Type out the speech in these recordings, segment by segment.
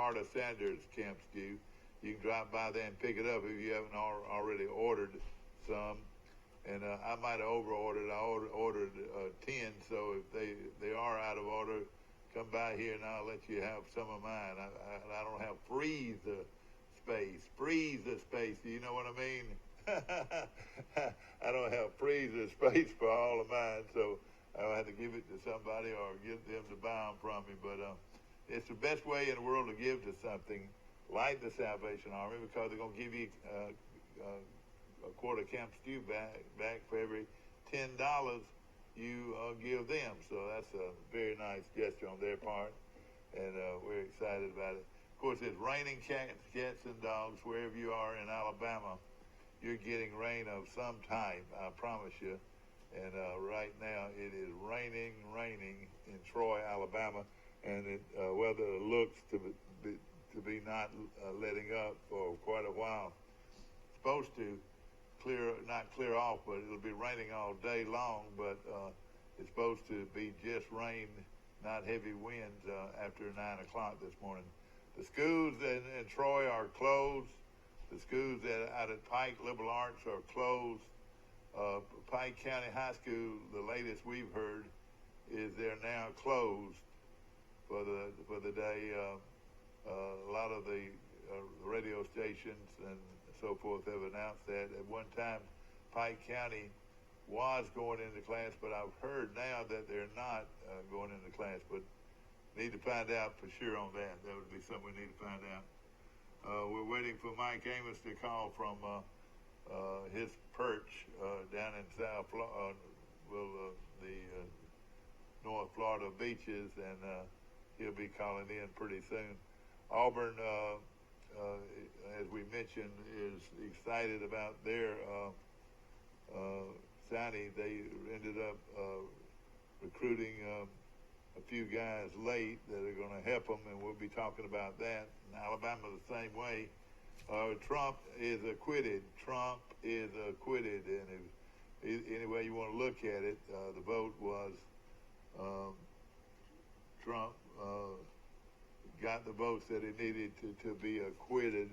Carter Sanders camp stew. You can drop by there and pick it up if you haven't already ordered some. And I might have over-ordered. I ordered 10, so if they are out of order, come by here and I'll let you have some of mine. I don't have freezer space. Do you know what I mean? I don't have freezer space for all of mine, so I'll have to give it to somebody or get them to buy them from me. But it's the best way in the world to give to something like the Salvation Army, because they're going to give you a quarter camp stew back for every $10 you give them. So that's a very nice gesture on their part, and we're excited about it. Of course, it's raining cats and dogs wherever you are in Alabama. You're getting rain of some type, I promise you. And right now it is raining in Troy, Alabama, and weather looks to be not letting up for quite a while. It's supposed to not clear off, but it'll be raining all day long. But it's supposed to be just rain, not heavy winds after 9 o'clock this morning. The schools in Troy are closed. The schools out at Pike Liberal Arts are closed. Pike County High School, the latest we've heard, is they're now closed for the day. A lot of the radio stations and so forth have announced that. At one time, Pike County was going into class, but I've heard now that they're not going into class. But need to find out for sure on that. That would be something we need to find out. We're waiting for Mike Amos to call from his perch down in South Florida, the North Florida beaches, and he'll be calling in pretty soon. Auburn, as we mentioned, is excited about their signing. They ended up recruiting a few guys late that are going to help them, and we'll be talking about that. In Alabama, the same way. Trump is acquitted. And if, any way you want to look at it, the vote was Trump got the votes that he needed to be acquitted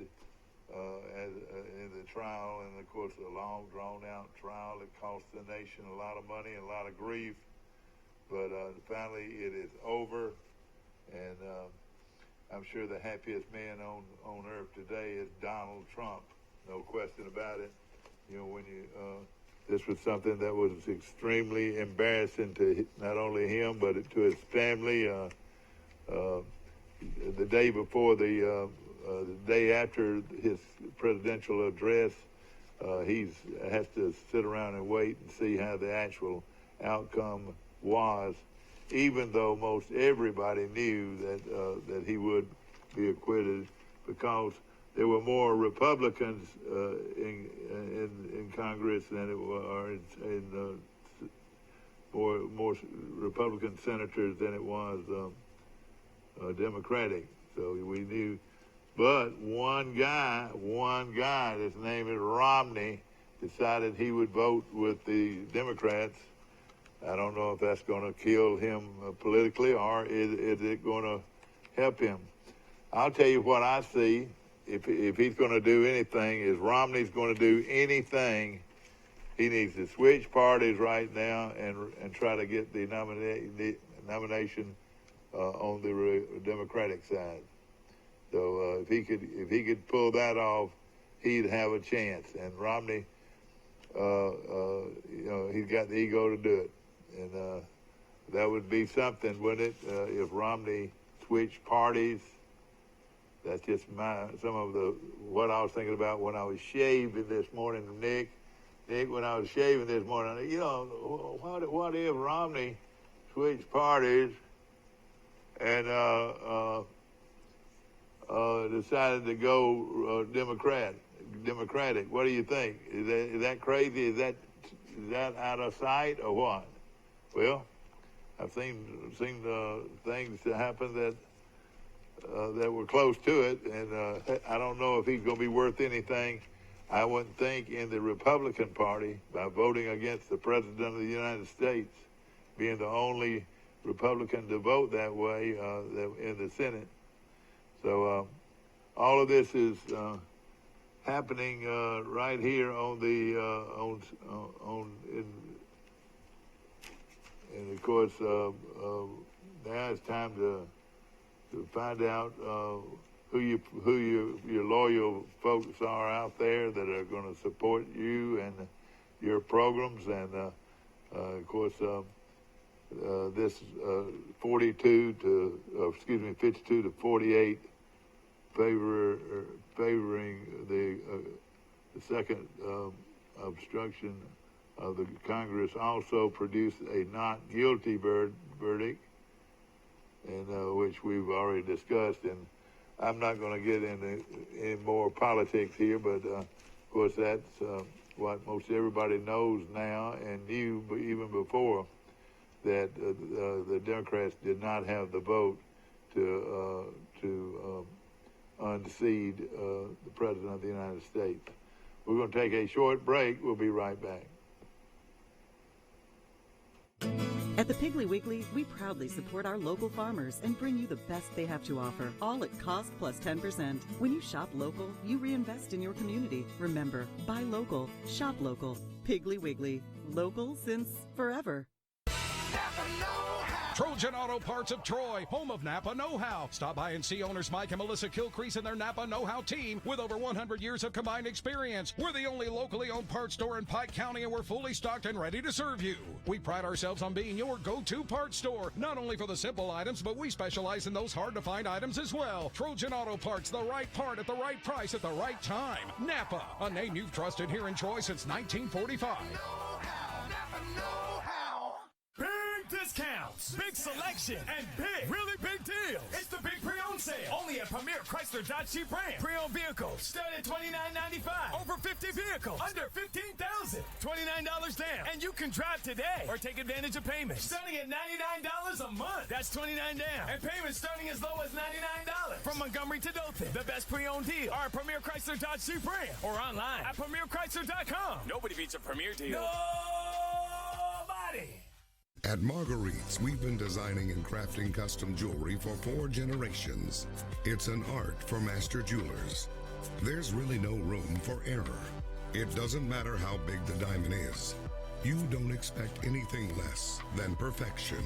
in the trial, and of course a long drawn-out trial that cost the nation a lot of money and a lot of grief. But finally, it is over, and I'm sure the happiest man on earth today is Donald Trump. No question about it. You know, when this was something that was extremely embarrassing to not only him but to his family. The day before the day after his presidential address, he has to sit around and wait and see how the actual outcome was, even though most everybody knew that he would be acquitted, because there were more Republicans in Congress than it were more Republican senators than it was Democratic. So we knew, but one guy, his name is Romney, decided he would vote with the Democrats. I don't know if that's going to kill him politically, or is it going to help him. I'll tell you what I see. If he's going to do anything, is Romney's going to do anything, he needs to switch parties right now and try to get the nomination on the Democratic side. So if he could pull that off, he'd have a chance. And Romney, he's got the ego to do it. And that would be something, wouldn't it, if Romney switched parties? That's just some of what I was thinking about when I was shaving this morning, Nick. When I was shaving this morning, what if Romney switched parties and decided to go Democratic? What do you think? Is that crazy? Is that out of sight or what? Well, I've seen things to happen that were close to it, and I don't know if he's going to be worth anything. I wouldn't think in the Republican Party, by voting against the President of the United States, being the only Republican to vote that way in the Senate. So all of this is happening right here on the and of course now it's time to find out who your loyal folks are out there that are going to support you and your programs, and of course this 52 to 48 favoring the second obstruction of the Congress also produced a not guilty verdict, and which we've already discussed. And I'm not going to get into any more politics here, but of course that's what most everybody knows now and knew even before, that the Democrats did not have the vote to unseat the President of the United States. We're going to take a short break. We'll be right back. At the Piggly Wiggly, we proudly support our local farmers and bring you the best they have to offer, all at cost plus 10%. When you shop local, you reinvest in your community. Remember, buy local, shop local. Piggly Wiggly, local since forever. Trojan Auto Parts of Troy, home of Napa Know-How. Stop by and see owners Mike and Melissa Kilcrease and their Napa Know-How team with over 100 years of combined experience. We're the only locally owned parts store in Pike County, and we're fully stocked and ready to serve you. We pride ourselves on being your go-to parts store, not only for the simple items, but we specialize in those hard-to-find items as well. Trojan Auto Parts, the right part at the right price at the right time. Napa, a name you've trusted here in Troy since 1945. Discounts, big selection, and really big deals. It's the big pre-owned sale, only at Premier Chrysler Dodge Jeep Ram. Pre-owned vehicles start at $29.95. Over 50 vehicles under $15,000. $29 down, and you can drive today or take advantage of payments starting at $99 a month. That's $29 down, and payments starting as low as $99. From Montgomery to Dothan, the best pre-owned deal are at Premier Chrysler Dodge Jeep Ram or online at PremierChrysler.com. Nobody beats a Premier deal. Nobody. At Marguerite's, we've been designing and crafting custom jewelry for 4 generations. It's an art for master jewelers. There's really no room for error. It doesn't matter how big the diamond is. You don't expect anything less than perfection.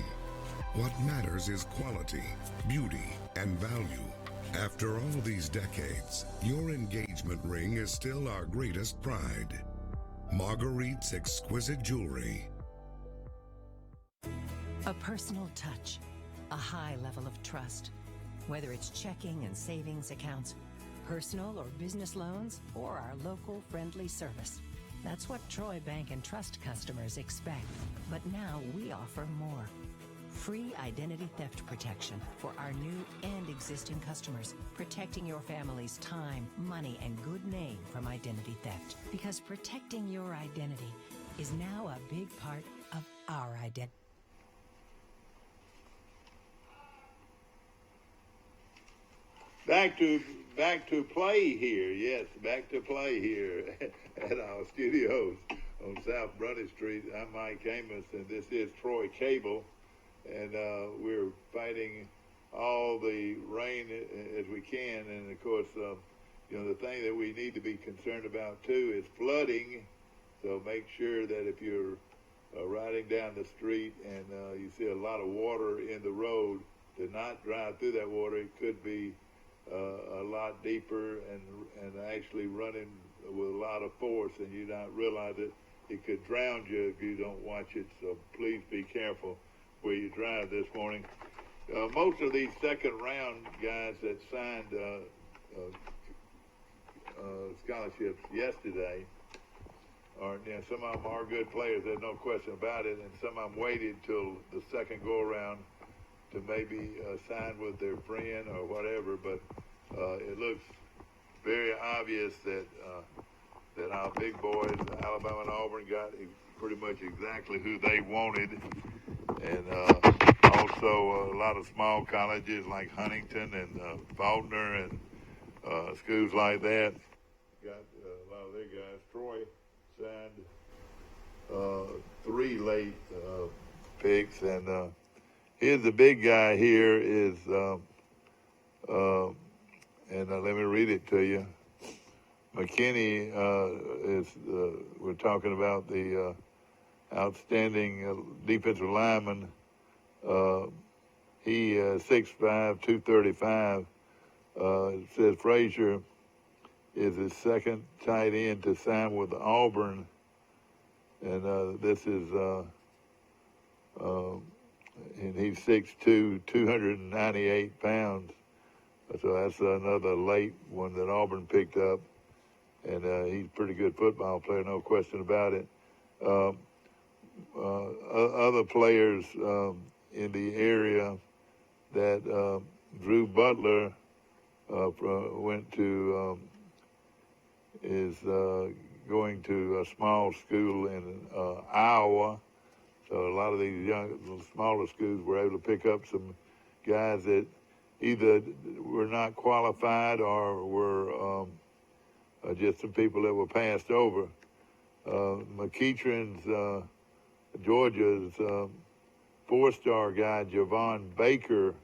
What matters is quality, beauty, and value. After all these decades, your engagement ring is still our greatest pride. Marguerite's exquisite jewelry. A personal touch, a high level of trust. Whether it's checking and savings accounts, personal or business loans, or our local friendly service. That's what Troy Bank and Trust customers expect. But now we offer more. Free identity theft protection for our new and existing customers, protecting your family's time, money, and good name from identity theft. Because protecting your identity is now a big part of our identity. Back to play here. Yes, back to play here at our studios on South Brunny Street. I'm Mike Amos, and this is Troy Cable, and we're fighting all the rain as we can. And of course, the thing that we need to be concerned about too is flooding. So make sure that if you're riding down the street and you see a lot of water in the road, to not drive through that water. It could be a lot deeper and actually running with a lot of force, and you not realize it. It could drown you if you don't watch it. So please be careful where you drive this morning. Most of these second round guys that signed scholarships yesterday are, some of them are good players. There's no question about it, and some of them waited till the second go around to maybe sign with their friend or whatever, but it looks very obvious that our big boys, Alabama and Auburn, got pretty much exactly who they wanted, and also a lot of small colleges like Huntington and Faulkner and schools like that got a lot of their guys. Troy signed 3 late picks, and here's the big guy here is and let me read it to you. McKinney we're talking about the outstanding defensive lineman. He 6'5", 235. It says Frazier is his second tight end to sign with Auburn, and this is and he's 6'2", 298 pounds. So that's another late one that Auburn picked up, and he's a pretty good football player, no question about it. Other players in the area that Drew Butler went to is going to a small school in Iowa. So a lot of these smaller schools were able to pick up some guys that either were not qualified or were just some people that were passed over. McEachern's Georgia's four-star guy, Javon Baker,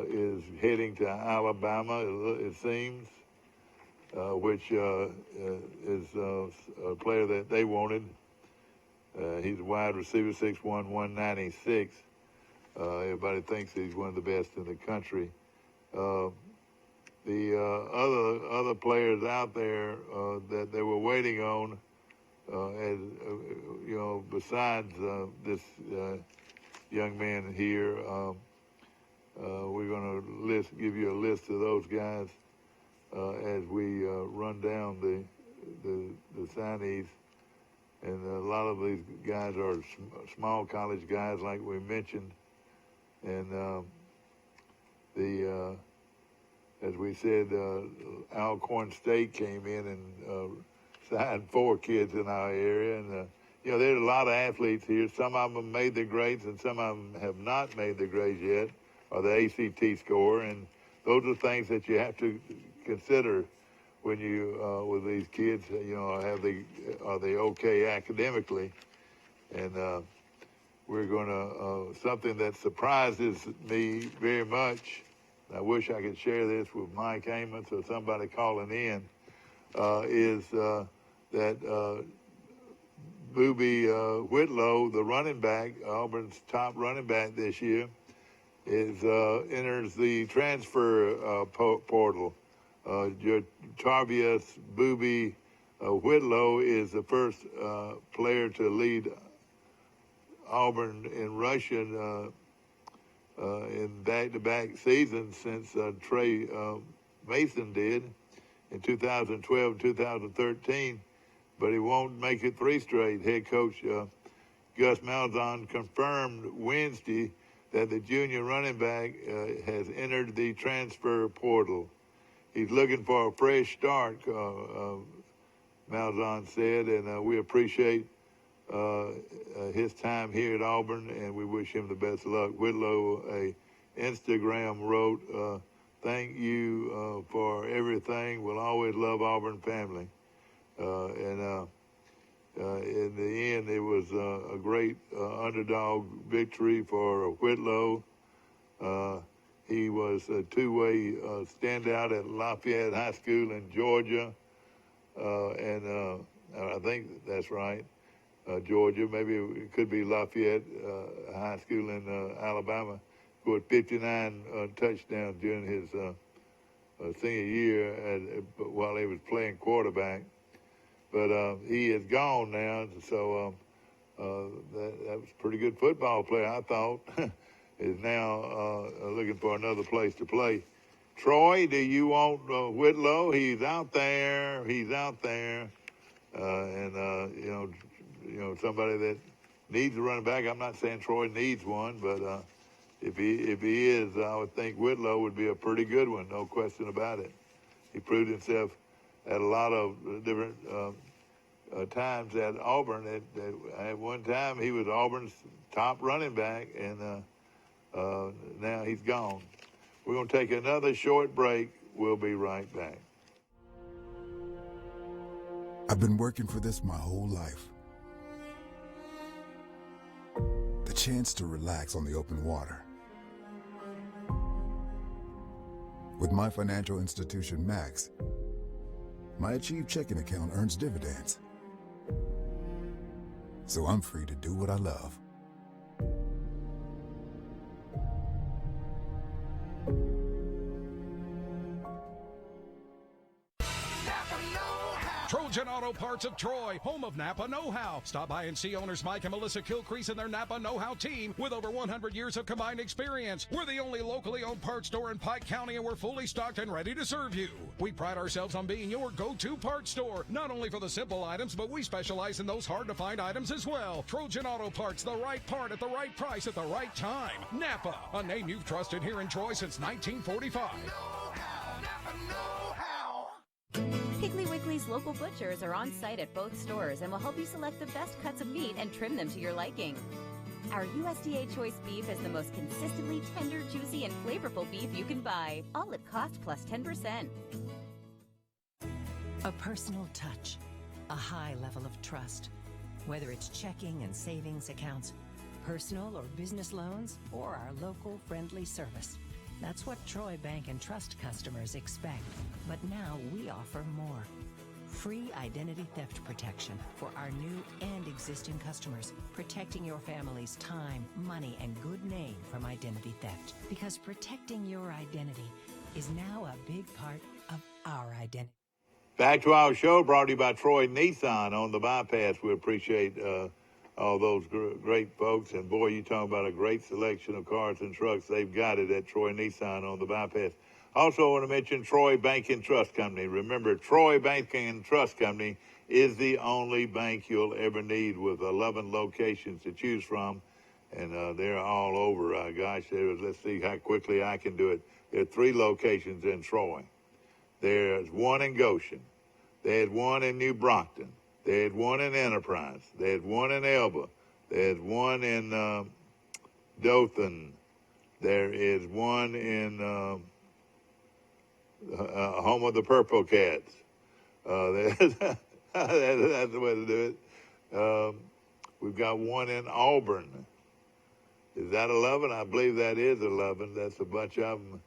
is heading to Alabama, it seems, which is a player that they wanted. He's a wide receiver, 6'1", 196. Everybody thinks he's one of the best in the country. The other players out there that they were waiting on, as you know, besides this young man here, we're going to give you a list of those guys as we run down the signees. And a lot of these guys are small college guys, like we mentioned. And as we said, Alcorn State came in and signed 4 kids in our area. And, you know, there's a lot of athletes here. Some of them made their grades and some of them have not made their grades yet, or the ACT score. And those are things that you have to consider when you, with these kids, you know, are they okay academically? And we're going to, something that surprises me very much, I wish I could share this with Mike Amos or somebody calling in, is that Booby Whitlow, the running back, Auburn's top running back this year, enters the transfer portal. Tarvius Booby Whitlow is the first player to lead Auburn in rushing in back-to-back seasons since Trey Mason did in 2012 and 2013, but he won't make it 3 straight. Head coach Gus Malzahn confirmed Wednesday that the junior running back has entered the transfer portal. He's looking for a fresh start, Malzahn said, and we appreciate his time here at Auburn, and we wish him the best of luck. Whitlow, Instagram wrote, thank you for everything. We'll always love Auburn family. And in the end, it was a great underdog victory for Whitlow. He was a two-way standout at Lafayette High School in Georgia, and I think that's right, Georgia. Maybe it could be Lafayette High School in Alabama. Scored 59 touchdowns during his senior year while he was playing quarterback. But he is gone now, so that was a pretty good football player, I thought. Is now looking for another place to play. Troy, do you want Whitlow? He's out there. He's out there. And you know, somebody that needs a running back. I'm not saying Troy needs one, but if he is, I would think Whitlow would be a pretty good one, no question about it. He proved himself at a lot of different times at Auburn. At one time, he was Auburn's top running back, and now he's gone. We're going to take another short break. We'll be right back. I've been working for this my whole life. The chance to relax on the open water. With my financial institution, Max, my Achieve checking account earns dividends. So I'm free to do what I love. Trojan Auto Parts of Troy, home of Napa Know-How. Stop by and see owners Mike and Melissa Kilcrease and their Napa Know-How team with over 100 years of combined experience. We're the only locally owned parts store in Pike County, and we're fully stocked and ready to serve you. We pride ourselves on being your go-to parts store, not only for the simple items, but we specialize in those hard-to-find items as well. Trojan Auto Parts, the right part at the right price at the right time. Napa, a name you've trusted here in Troy since 1945. Piggly Wiggly's local butchers are on site at both stores and will help you select the best cuts of meat and trim them to your liking. Our USDA choice beef is the most consistently tender, juicy, and flavorful beef you can buy, all at cost plus 10%. A personal touch, a high level of trust. Whether it's checking and savings accounts, personal or business loans, or our local friendly service. That's what Troy Bank and Trust customers expect. But now we offer more. Free identity theft protection for our new and existing customers, protecting your family's time, money, and good name from identity theft. Because protecting your identity is now a big part of our identity. Back to our show, brought to you by Troy Nissan on the bypass. We appreciate all those great folks. And boy, you talking about a great selection of cars and trucks. They've got it at Troy Nissan on the bypass. Also, I want to mention Troy Bank and Trust Company. Remember, Troy Bank and Trust Company is the only bank you'll ever need, with 11 locations to choose from. And they're all over. Gosh, let's see how quickly I can do it. There are 3 locations in Troy. There's one in Goshen. There's one in New Brockton. There's one in Enterprise. There's one in Elba. There's one in Dothan. There is one in home of the Purple Cats. That's the way to do it. We've got one in Auburn. Is that 11? I believe that is 11. That's a bunch of them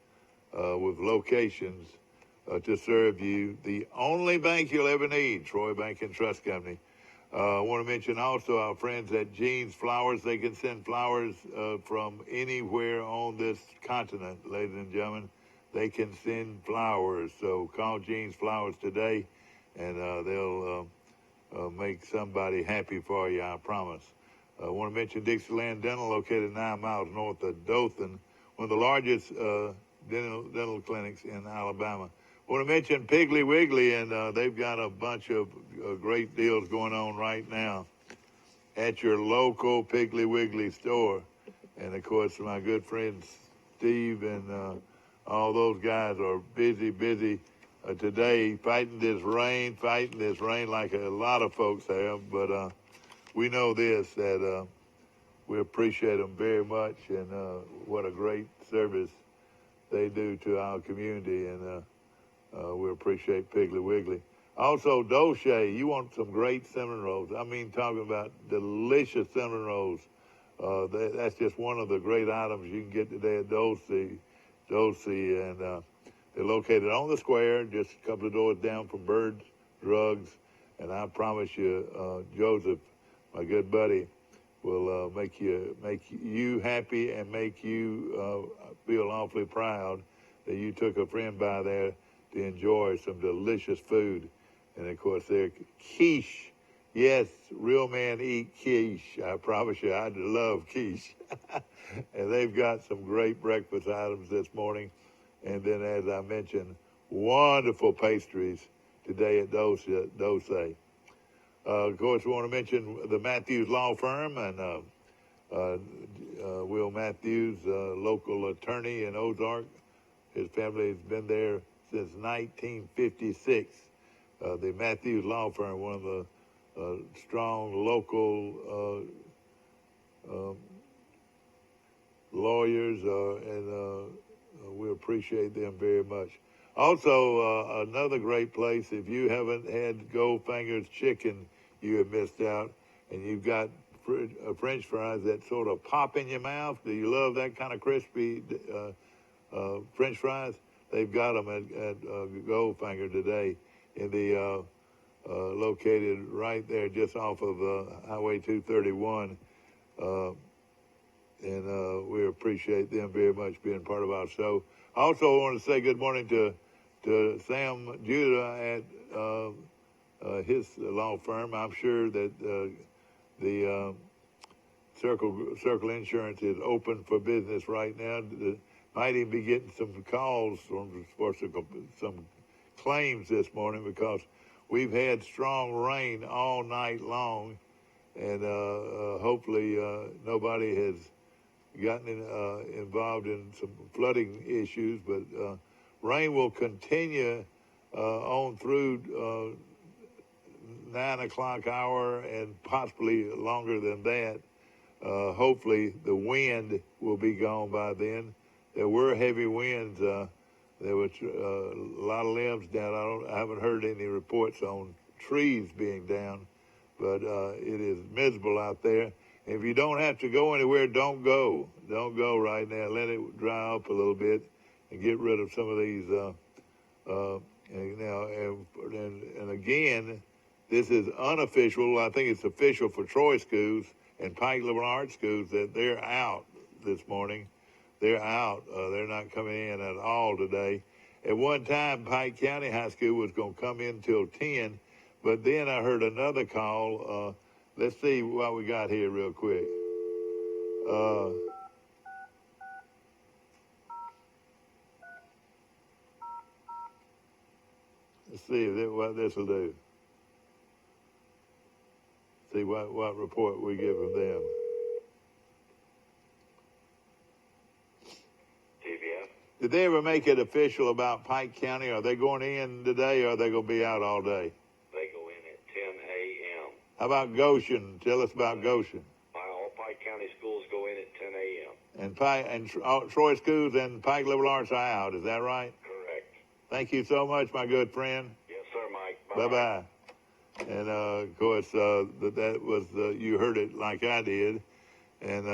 with locations to serve you. The only bank you'll ever need, Troy Bank and Trust Company. I want to mention also our friends at Jean's Flowers. They can send flowers from anywhere on this continent, ladies and gentlemen. They can send flowers. So call Jean's Flowers today, and they'll make somebody happy for you, I promise. I want to mention Dixieland Dental, located 9 miles north of Dothan, one of the largest dental clinics in Alabama. I want to mention Piggly Wiggly, and they've got a bunch of great deals going on right now at your local Piggly Wiggly store. And, of course, my good friend Steve and all those guys are busy today fighting this rain like a lot of folks have. But we know this, that we appreciate them very much, and what a great service they do to our community, and we appreciate Piggly Wiggly. Also, Dolce, you want some great cinnamon rolls. I mean, talking about delicious cinnamon rolls. That's just one of the great items you can get today at Dolce, and they're located on the square, just a couple of doors down from Bird's Drugs. And I promise you, Joseph, my good buddy, will make you happy and make you feel awfully proud that you took a friend by there to enjoy some delicious food. And of course, their quiche. Yes, real men eat quiche. I promise you, I love quiche. And they've got some great breakfast items this morning. And then, as I mentioned, wonderful pastries today at Dose. Of course, we want to mention the Matthews Law Firm, and Will Matthews, local attorney in Ozark. His family has been there since 1956. The Matthews Law Firm, one of the strong local lawyers, and we appreciate them very much. Also, another great place, if you haven't had Goldfinger's chicken, you have missed out. And you've got French fries that sort of pop in your mouth. Do you love that kind of crispy French fries? they've got them at Goldfinger today, in the located right there just off of Highway 231. And we appreciate them very much being part of our show. Also, I want to say good morning to Sam Judah at his law firm. I'm sure that the Circle Insurance is open for business right now. Might even be getting some calls for some claims this morning, because we've had strong rain all night long, and hopefully nobody has gotten involved in some flooding issues. But rain will continue on through 9 o'clock hour, and possibly longer than that. Hopefully the wind will be gone by then. There were heavy winds. There was a lot of limbs down. I haven't heard any reports on trees being down, but it is miserable out there. If you don't have to go anywhere, don't go. Don't go right now. Let it dry up a little bit and get rid of some of these. And again, this is unofficial. I think it's official for Troy schools and Pike Liberal Arts schools that they're out this morning. They're out. They're not coming in at all today. At one time, Pike County High School was going to come in till 10, but then I heard another call. Let's see what we got here real quick. Let's see what this will do. See what report we give from them. Did they ever make it official about Pike County? Are they going in today, or are they going to be out all day? They go in at 10 a.m. How about Goshen? Tell us about Goshen. All Pike County schools go in at 10 a.m. And Troy schools and Pike Liberal Arts are out. Is that right? Correct. Thank you so much, my good friend. Yes, sir, Mike. Bye-bye. And, of course, that was, you heard it like I did. And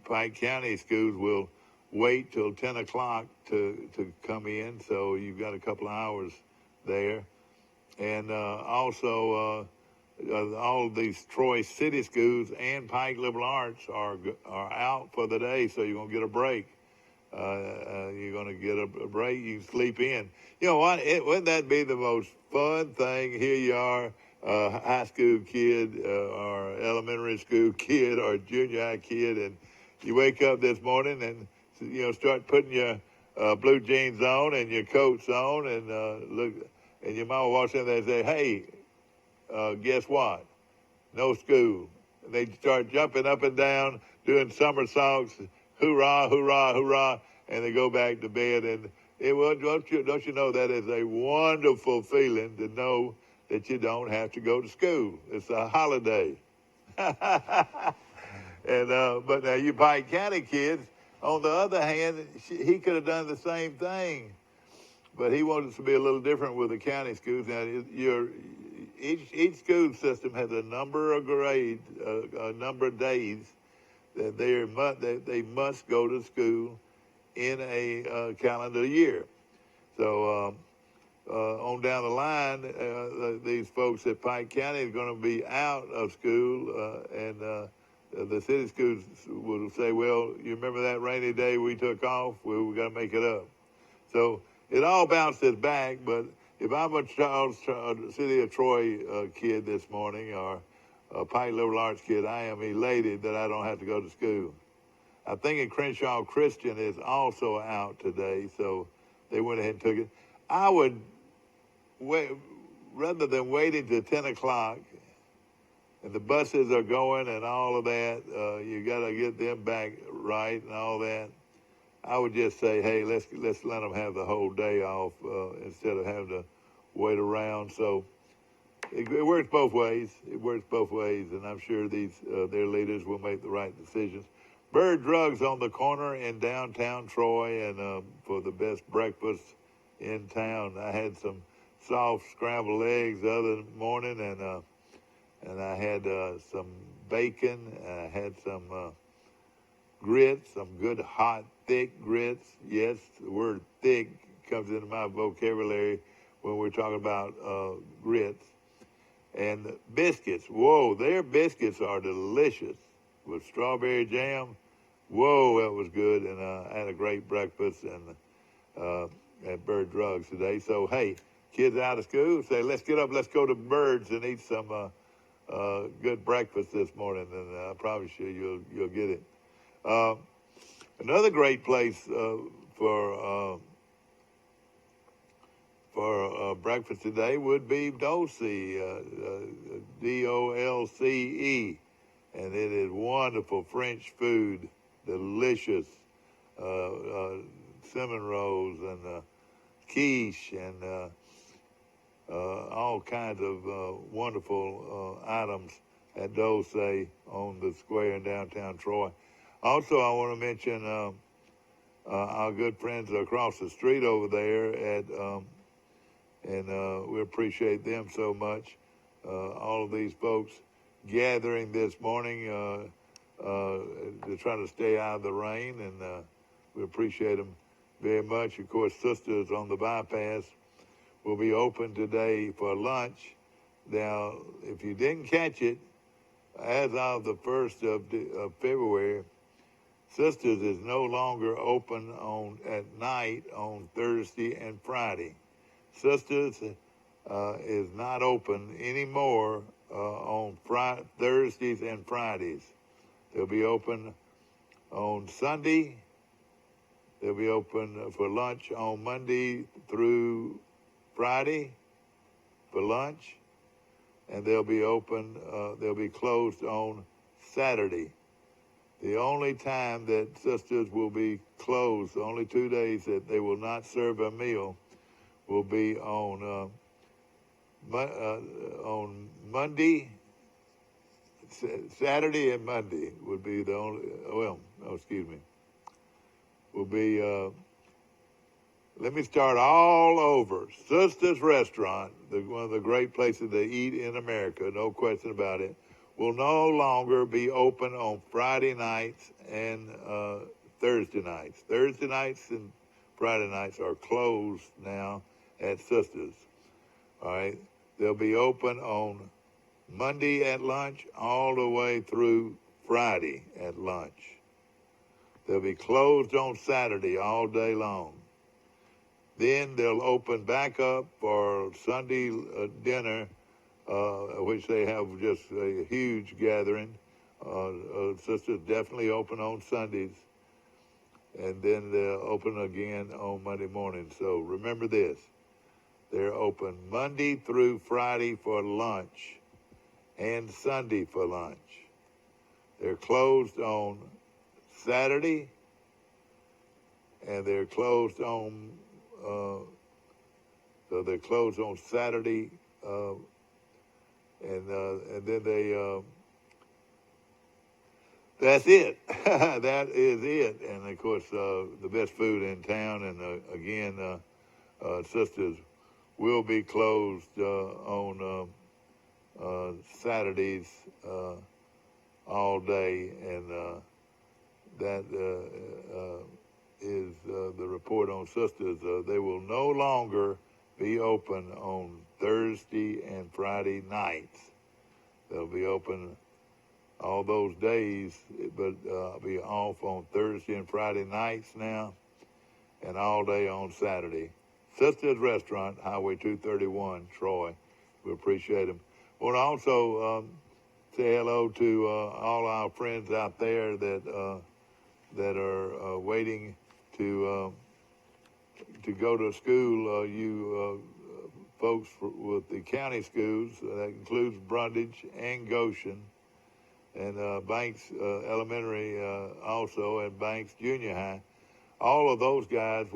Pike County schools will wait till 10 o'clock to come in, so you've got a couple of hours there. And also, all of these Troy City schools and Pike Liberal Arts are out for the day, so you're going to get a break. You're going to get a break. You can sleep in. You know what? Wouldn't that be the most fun thing? Here you are, a high school kid or elementary school kid or junior high kid, and you wake up this morning and start putting your blue jeans on and your coats on, and look, and your mama walks in there and say, "Hey, guess what? No school." And they start jumping up and down, doing somersaults, hoorah, hoorah, hoorah, and they go back to bed. And don't you know that is a wonderful feeling to know that you don't have to go to school. It's a holiday. And but now you Pike County kids, on the other hand, he could have done the same thing, but he wanted to be a little different with the county schools. Now, each school system has a number of grades, a number of days that they must go to school in a calendar year. So on down the line, these folks at Pike County are going to be out of school, and the city schools will say, "Well, you remember that rainy day we took off? Well, we got to make it up." So it all bounces back. But if I'm a City of Troy kid this morning, or a Pike Liberal Arts kid, I am elated that I don't have to go to school. I think in Crenshaw Christian is also out today, so they went ahead and took it. I would wait, rather than waiting till 10 o'clock, and the buses are going and all of that, you got to get them back right and all that. I would just say, hey, let's let them have the whole day off instead of having to wait around. So it works both ways. It works both ways, and I'm sure their leaders will make the right decisions. Bird Drugs on the corner in downtown Troy, and for the best breakfast in town. I had some soft scrambled eggs the other morning, and I had some bacon. I had some grits, some good hot thick grits. Yes, the word thick comes into my vocabulary when we're talking about grits. And biscuits, whoa, their biscuits are delicious with strawberry jam. Whoa, that was good, and I had a great breakfast and at Bird Drugs today. So, hey, kids out of school, say, let's get up, let's go to Birds and eat some good breakfast this morning, and I promise you, you'll get it. Another great place for breakfast today would be Dolce, D-O-L-C-E, and it is wonderful French food, delicious cinnamon rolls and quiche and all kinds of wonderful items at Dolce on the square in downtown Troy. Also, I want to mention our good friends across the street over there at, and we appreciate them so much. All of these folks gathering this morning to try to stay out of the rain, and we appreciate them very much. Of course, Sisters on the Bypass will be open today for lunch. Now, if you didn't catch it, as of the 1st of February, Sisters is no longer open at night on Thursday and Friday. Sisters is not open anymore on Thursdays and Fridays. They'll be open on Sunday. They'll be open for lunch on Monday through Friday for lunch, and they'll be open. They'll be closed on Saturday. The only time that Sisters will be closed, the only 2 days that they will not serve a meal, will be on Monday, Saturday, and Monday would be the only. Well, no, excuse me. Will be. Let me start all over. Sisters Restaurant, one of the great places to eat in America, no question about it, will no longer be open on Friday nights and Thursday nights. Thursday nights and Friday nights are closed now at Sisters. All right. They'll be open on Monday at lunch all the way through Friday at lunch. They'll be closed on Saturday all day long. Then they'll open back up for Sunday dinner, which they have just a huge gathering. Sisters definitely open on Sundays, and then they'll open again on Monday morning. So remember this. They're open Monday through Friday for lunch and Sunday for lunch. They're closed on Saturday, and they're closed on so they're closed on Saturday, and then they that's it. That is it. And of course, the best food in town. And again, Sisters will be closed on Saturdays all day, and that is the report on Sisters. They will no longer be open on Thursday and Friday nights. They'll be open all those days, but be off on Thursday and Friday nights now, and all day on Saturday. Sisters Restaurant, Highway 231, Troy. We appreciate them. I want to also say hello to all our friends out there that are waiting to go to school. You folks with the county schools, that includes Brundage and Goshen, and Banks Elementary also, and Banks Junior High. All of those guys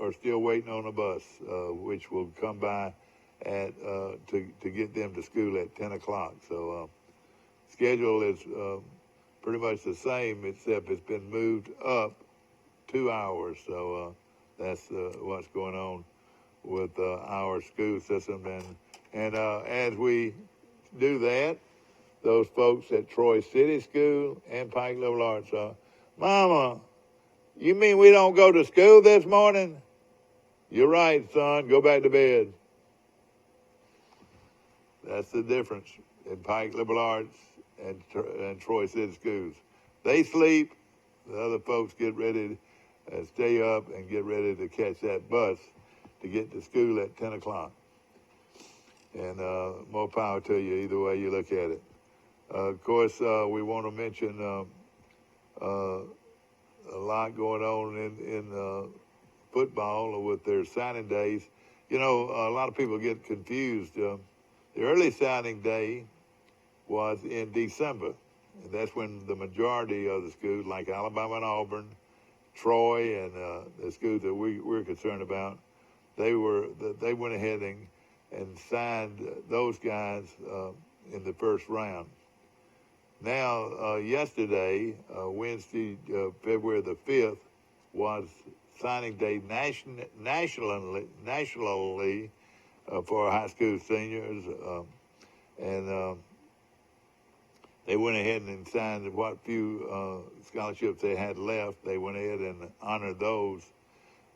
are still waiting on a bus, which will come by at to get them to school at 10 o'clock. So schedule is pretty much the same, except it's been moved up 2 hours. So that's what's going on with our school system. And as we do that, those folks at Troy City School and Pike Liberal Arts are, Mama, you mean we don't go to school this morning? You're right, son. Go back to bed. That's the difference in Pike Liberal Arts and Troy City Schools. They sleep. The other folks get ready to stay up and get ready to catch that bus to get to school at 10 o'clock. And more power to you either way you look at it. Of course, we want to mention a lot going on in football with their signing days. You know, a lot of people get confused. The early signing day was in December. And that's when the majority of the schools, like Alabama and Auburn, Troy, and the schools that we're concerned about, they went ahead and signed those guys in the first round. Now, yesterday, Wednesday, February the 5th, was signing day nationally for high school seniors, and they went ahead and signed what few scholarships they had left. They went ahead and honored those,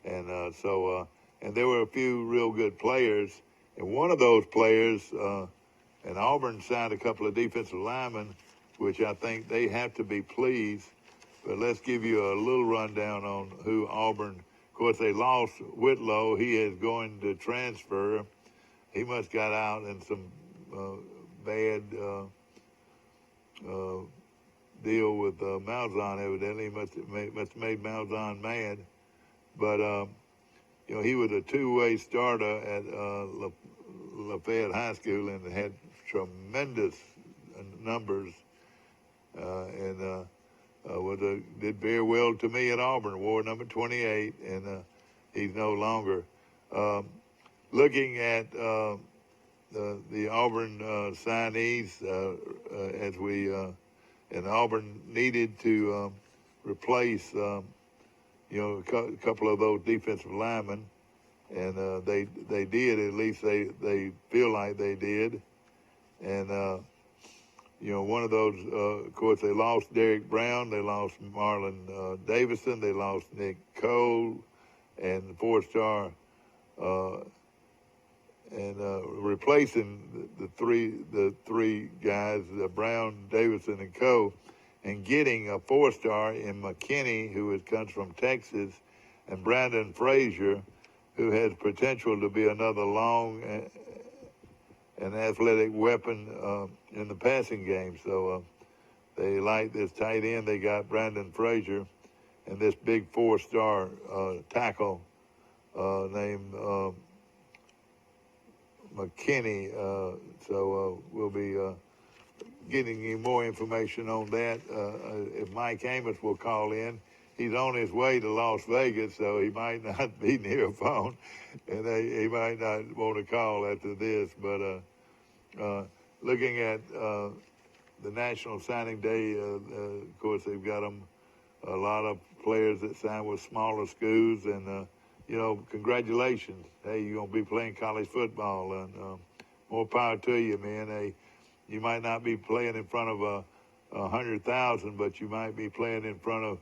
and and there were a few real good players. And one of those players, and Auburn signed a couple of defensive linemen, which I think they have to be pleased. But let's give you a little rundown on who Auburn. Of course, they lost Whitlow. He is going to transfer. He must got out in some bad deal with Malzahn. Evidently, he must have made Malzahn mad. But you know, he was a two-way starter at Lafayette High School and had tremendous numbers, and did very well to me at Auburn. Wore number 28, and he's no longer. Looking at the Auburn signees, as we and Auburn needed to replace, you know, a couple of those defensive linemen, and they did. At least they feel like they did, and. You know, one of those, of course, they lost Derek Brown, they lost Marlon Davison, they lost Nick Cole, and the four-star, and replacing the three guys, Brown, Davison, and Cole, and getting a four-star in McKinney, who comes from Texas, and Brandon Frazier, who has potential to be another long an athletic weapon in the passing game. So they like this tight end. They got Brandon Frazier and this big four-star tackle named McKinney. So we'll be getting you more information on that. If Mike Amos will call in, he's on his way to Las Vegas, so he might not be near a phone, and he might not want to call after this. But looking at the National Signing Day, of course, they've got them a lot of players that sign with smaller schools, and you know, congratulations. Hey, you're gonna be playing college football, and more power to you, man. Hey, you might not be playing in front of 100,000, but you might be playing in front of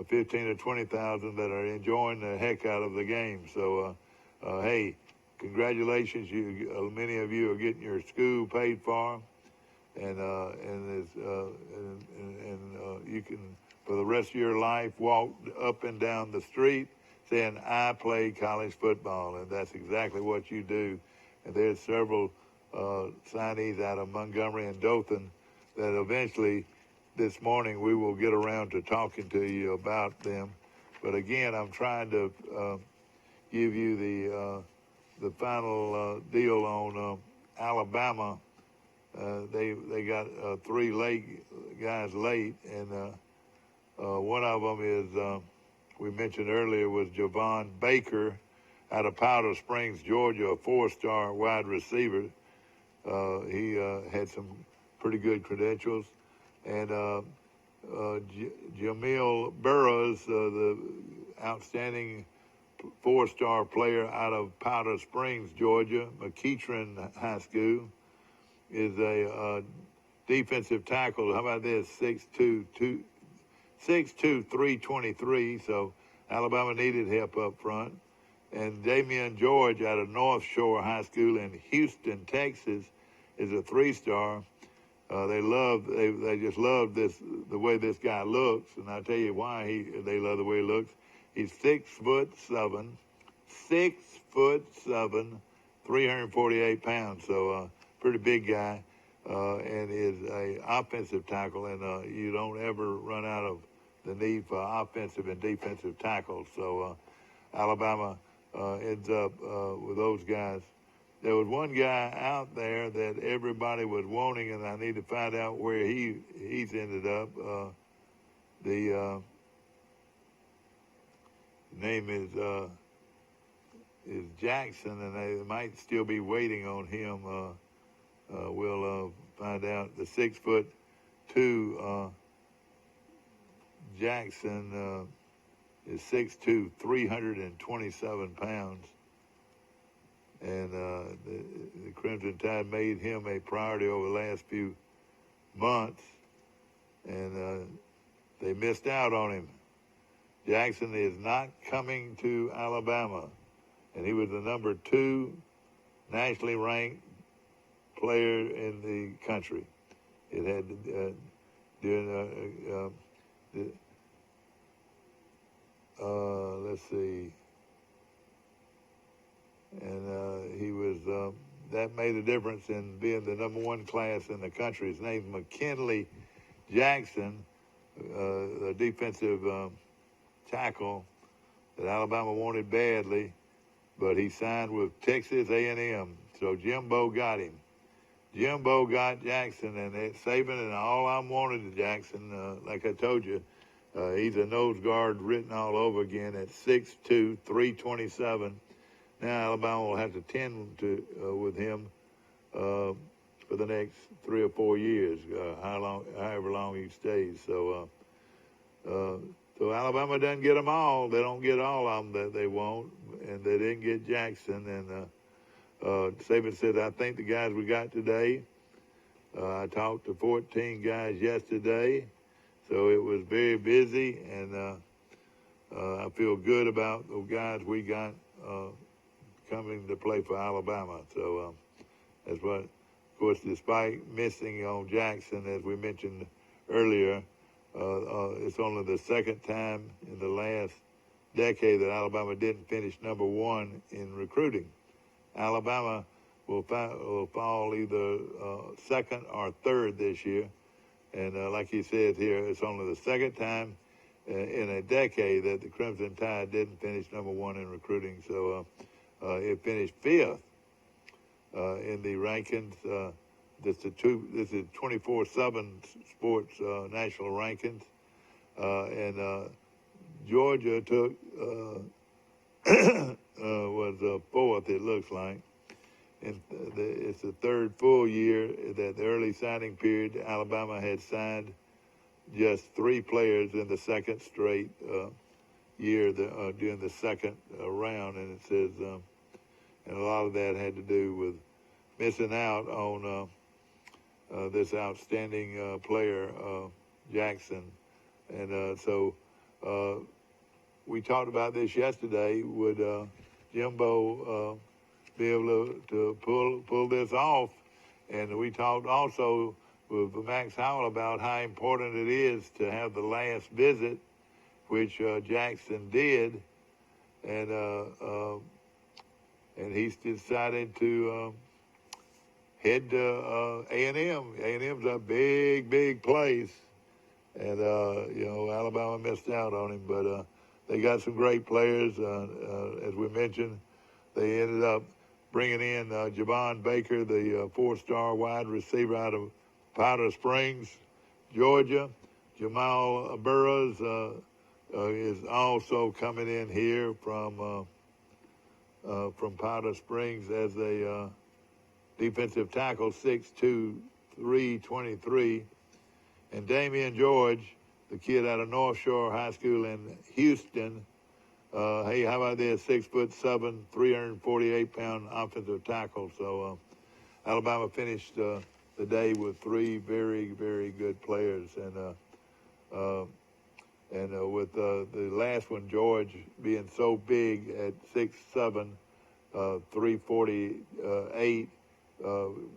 15 or 20,000 that are enjoying the heck out of the game. So, hey, congratulations! Many of you are getting your school paid for, and you can, for the rest of your life, walk up and down the street saying, "I played college football," and that's exactly what you do. And there's several signees out of Montgomery and Dothan that eventually this morning we will get around to talking to you about them. But again, I'm trying to give you the final deal on Alabama. They got three guys late, and one of them is we mentioned earlier was Javon Baker out of Powder Springs, Georgia, a four-star wide receiver. He had some pretty good credentials. And Jamil Burroughs, the outstanding four-star player out of Powder Springs, Georgia, McEachern High School, is a defensive tackle. How about this? 6'2", 323. So Alabama needed help up front. And Damian George out of North Shore High School in Houston, Texas, is a 3-star. They just love the way this guy looks, and I'll tell you why they love the way he looks. He's 6'7", 348 pounds, so pretty big guy, and is a offensive tackle, and you don't ever run out of the need for offensive and defensive tackles. So Alabama ends up with those guys. There was one guy out there that everybody was wanting, and I need to find out where he's ended up. The name is Jackson, and they might still be waiting on him. We'll find out. The 6'2" Jackson is 6'2", 327 pounds. And the Crimson Tide made him a priority over the last few months, and they missed out on him. Jackson is not coming to Alabama, and he was the number 2 nationally ranked player in the country. It had let's see. And he was, that made a difference in being the number 1 class in the country. His name's McKinley Jackson, a defensive tackle that Alabama wanted badly, but he signed with Texas A&M. So Jimbo got him. Jimbo got Jackson, and Saban and all I wanted to Jackson, like I told you, he's a nose guard written all over again at 6'2", 327. Now Alabama will have to tend to with him for the next 3 or 4 years, however long he stays. So Alabama doesn't get them all. They don't get all of them that they want, and they didn't get Jackson. And Saban said, I think the guys we got today, I talked to 14 guys yesterday, so it was very busy, and I feel good about the guys we got coming to play for Alabama. So that's what, of course, despite missing on Jackson, as we mentioned earlier, it's only the second time in the last decade that Alabama didn't finish number 1 in recruiting. Alabama will fall either second or third this year. And like he says here, it's only the second time in a decade that the Crimson Tide didn't finish number 1 in recruiting. So it finished 5th in the rankings. This is 24/7 Sports national rankings, and Georgia took was 4th. It looks like, and it's the 3rd full year that the early signing period. Alabama had signed just 3 players in the second straight year during the second round, and it says, and a lot of that had to do with missing out on this outstanding player, Jackson. And so we talked about this yesterday. Would Jimbo be able to pull this off? And we talked also with Max Howell about how important it is to have the last visit, which Jackson did, and he's decided to head to A&M. A&M's a big place, and Alabama missed out on him, but they got some great players. As we mentioned, they ended up bringing in Javon Baker, the 4-star wide receiver out of Powder Springs, Georgia. Jamal Burrows is also coming in here from Powder Springs as a defensive tackle, 6'2", 323. And Damian George, the kid out of North Shore High School in Houston, hey, how about this, 6'7", 348-pound offensive tackle. So Alabama finished the day with 3 very, very good players. And And with the last one, George, being so big at 6'7", 348,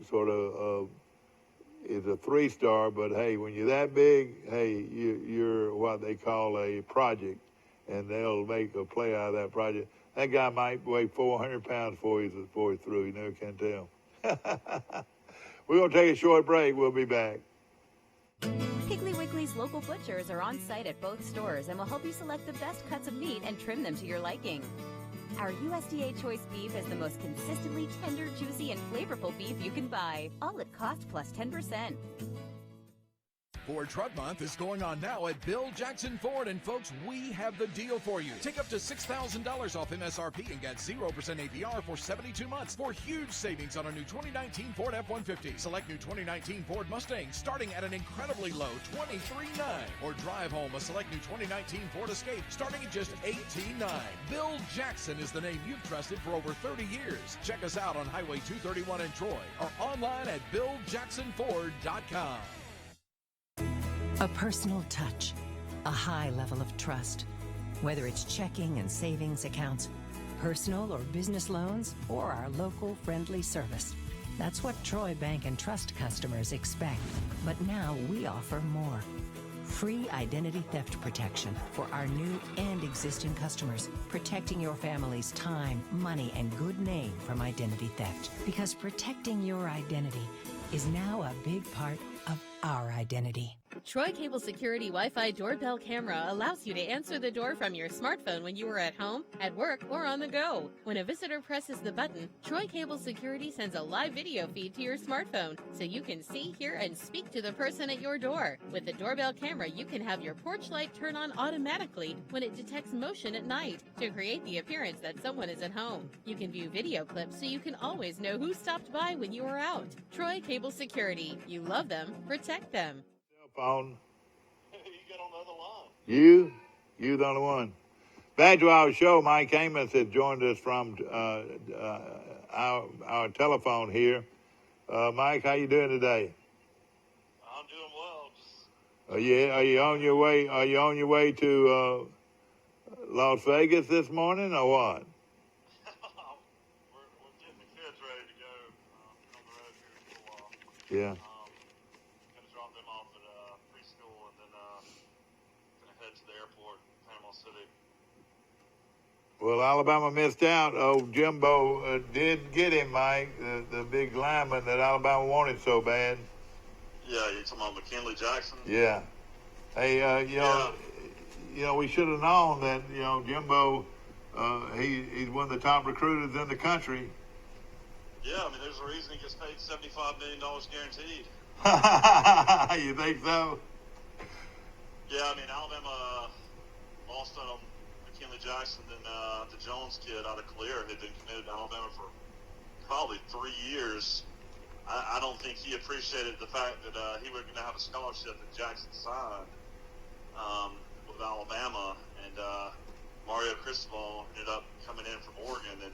sort of is a 3-star. But hey, when you're that big, hey, you're what they call a project, and they'll make a play out of that project. That guy might weigh 400 pounds before he's through. You never can tell. We're going to take a short break. We'll be back. Piggly Wiggly's local butchers are on site at both stores and will help you select the best cuts of meat and trim them to your liking. Our USDA Choice beef is the most consistently tender, juicy, and flavorful beef you can buy, all at cost plus 10%. Ford Truck Month is going on now at Bill Jackson Ford, and folks, we have the deal for you. Take up to $6,000 off MSRP and get 0% APR for 72 months for huge savings on a new 2019 Ford F-150. Select new 2019 Ford Mustang starting at an incredibly low $23,900. Or drive home a select new 2019 Ford Escape starting at just $18,900. Bill Jackson is the name you've trusted for over 30 years. Check us out on Highway 231 in Troy or online at BillJacksonFord.com. A personal touch, a high level of trust. Whether it's checking and savings accounts, personal or business loans, or our local friendly service. That's what Troy Bank and Trust customers expect. But now we offer more. Free identity theft protection for our new and existing customers, protecting your family's time, money, and good name from identity theft. Because protecting your identity is now a big part of our identity. Troy Cable Security Wi-Fi doorbell camera allows you to answer the door from your smartphone when you are at home, at work, or on the go. When a visitor presses the button, Troy Cable Security sends a live video feed to your smartphone so you can see, hear, and speak to the person at your door. With the doorbell camera, you can have your porch light turn on automatically when it detects motion at night to create the appearance that someone is at home. You can view video clips so you can always know who stopped by when you are out. Troy Cable Security. You love them, protect them. Phone. You get on the other line. You're the only one. Back to our show, Mike Amos has joined us from our telephone here. Mike, how you doing today? I'm doing well. Are you on your way? Are you on your way to Las Vegas this morning, or what? we're getting the kids ready to go on the road here in a little while. Yeah. Gonna drop them off at preschool and then gonna head to the airport in Panama City. Well, Alabama missed out. Oh, Jimbo did get him, Mike, the big lineman that Alabama wanted so bad. Yeah, you're talking about McKinley Jackson? Yeah. Hey, you know, we should have known that, Jimbo, he's one of the top recruiters in the country. Yeah, I mean, there's a reason he gets paid $75 million guaranteed. You think so? Yeah, I mean, Alabama lost on McKinley Jackson and the Jones kid out of Clear, who'd been committed to Alabama for probably 3 years. I don't think he appreciated the fact that he was going to have a scholarship that Jackson signed with Alabama, and Mario Cristobal ended up coming in from Oregon and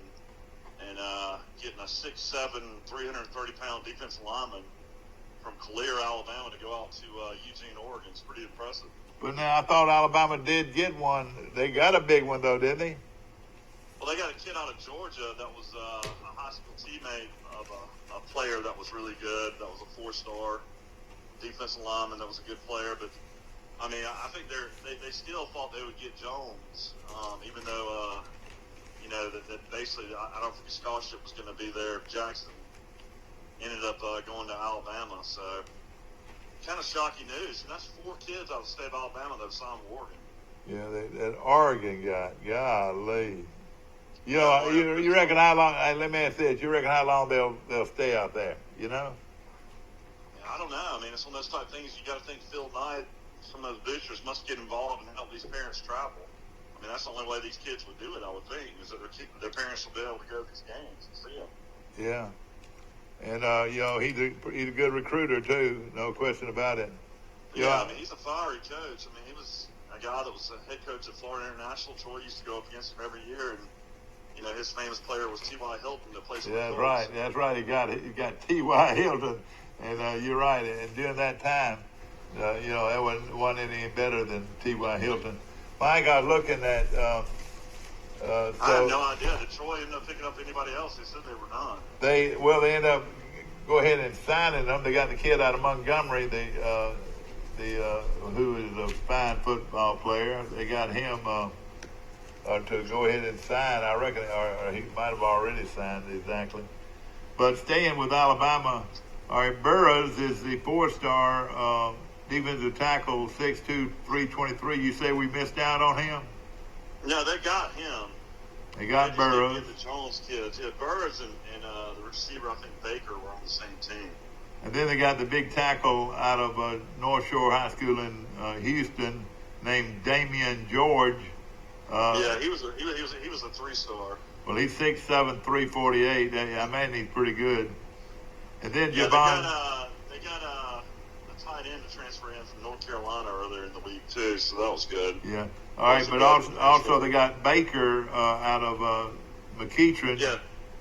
getting a 6'7", 330-pound defensive lineman from Clear, Alabama, to go out to Eugene, Oregon. It's pretty impressive. But now I thought Alabama did get one. They got a big one, though, didn't they? Well, they got a kid out of Georgia that was a high school teammate of a player that was really good. That was a 4-star defensive lineman. That was a good player. But, I mean, I think they still thought they would get Jones, even though, that basically I don't think a scholarship was going to be there. Jackson ended up going to Alabama. So, kind of shocking news. And that's 4 kids out of the state of Alabama that have signed with Oregon. Yeah, that Oregon guy. Golly. You reckon how long? Let me ask this: you reckon how long they'll stay out there? You know? Yeah, I don't know. I mean, it's one of those type of things. You got to think Phil Knight, some of those boosters must get involved and help these parents travel. I mean, that's the only way these kids would do it. I would think is that their parents will be able to go to these games and see them. Yeah, and he's a good recruiter too, no question about it. I mean, he's a fiery coach. I mean, he was a guy that was a head coach at Florida International. Troy used to go up against him every year, and his famous player was T.Y. Hilton that plays. Yeah, that's right. He got T.Y. Hilton, and you're right. And during that time, That wasn't any better than T.Y. Hilton. Mike, I was looking at. I had no idea. Did Troy end up picking up anybody else? They said they were not. They end up go ahead and signing them. They got the kid out of Montgomery, who is a fine football player. They got him to go ahead and sign. I reckon, or he might have already signed exactly. But staying with Alabama, all right, Burroughs is the 4-star defensive tackle, 6'2", 323. You say we missed out on him? No, they got him. They got Burroughs. The Jones kids. Yeah, Burroughs and the receiver, I think Baker, were on the same team. And then they got the big tackle out of North Shore High School in Houston, named Damian George. Yeah, he was a 3-star. Well, he's 6'7", 348. I imagine he's pretty good. And then yeah, Javon. They got a tight end to transfer in from North Carolina earlier in the week too, so that was good. Yeah. All right, but also they got Baker out of McEachern.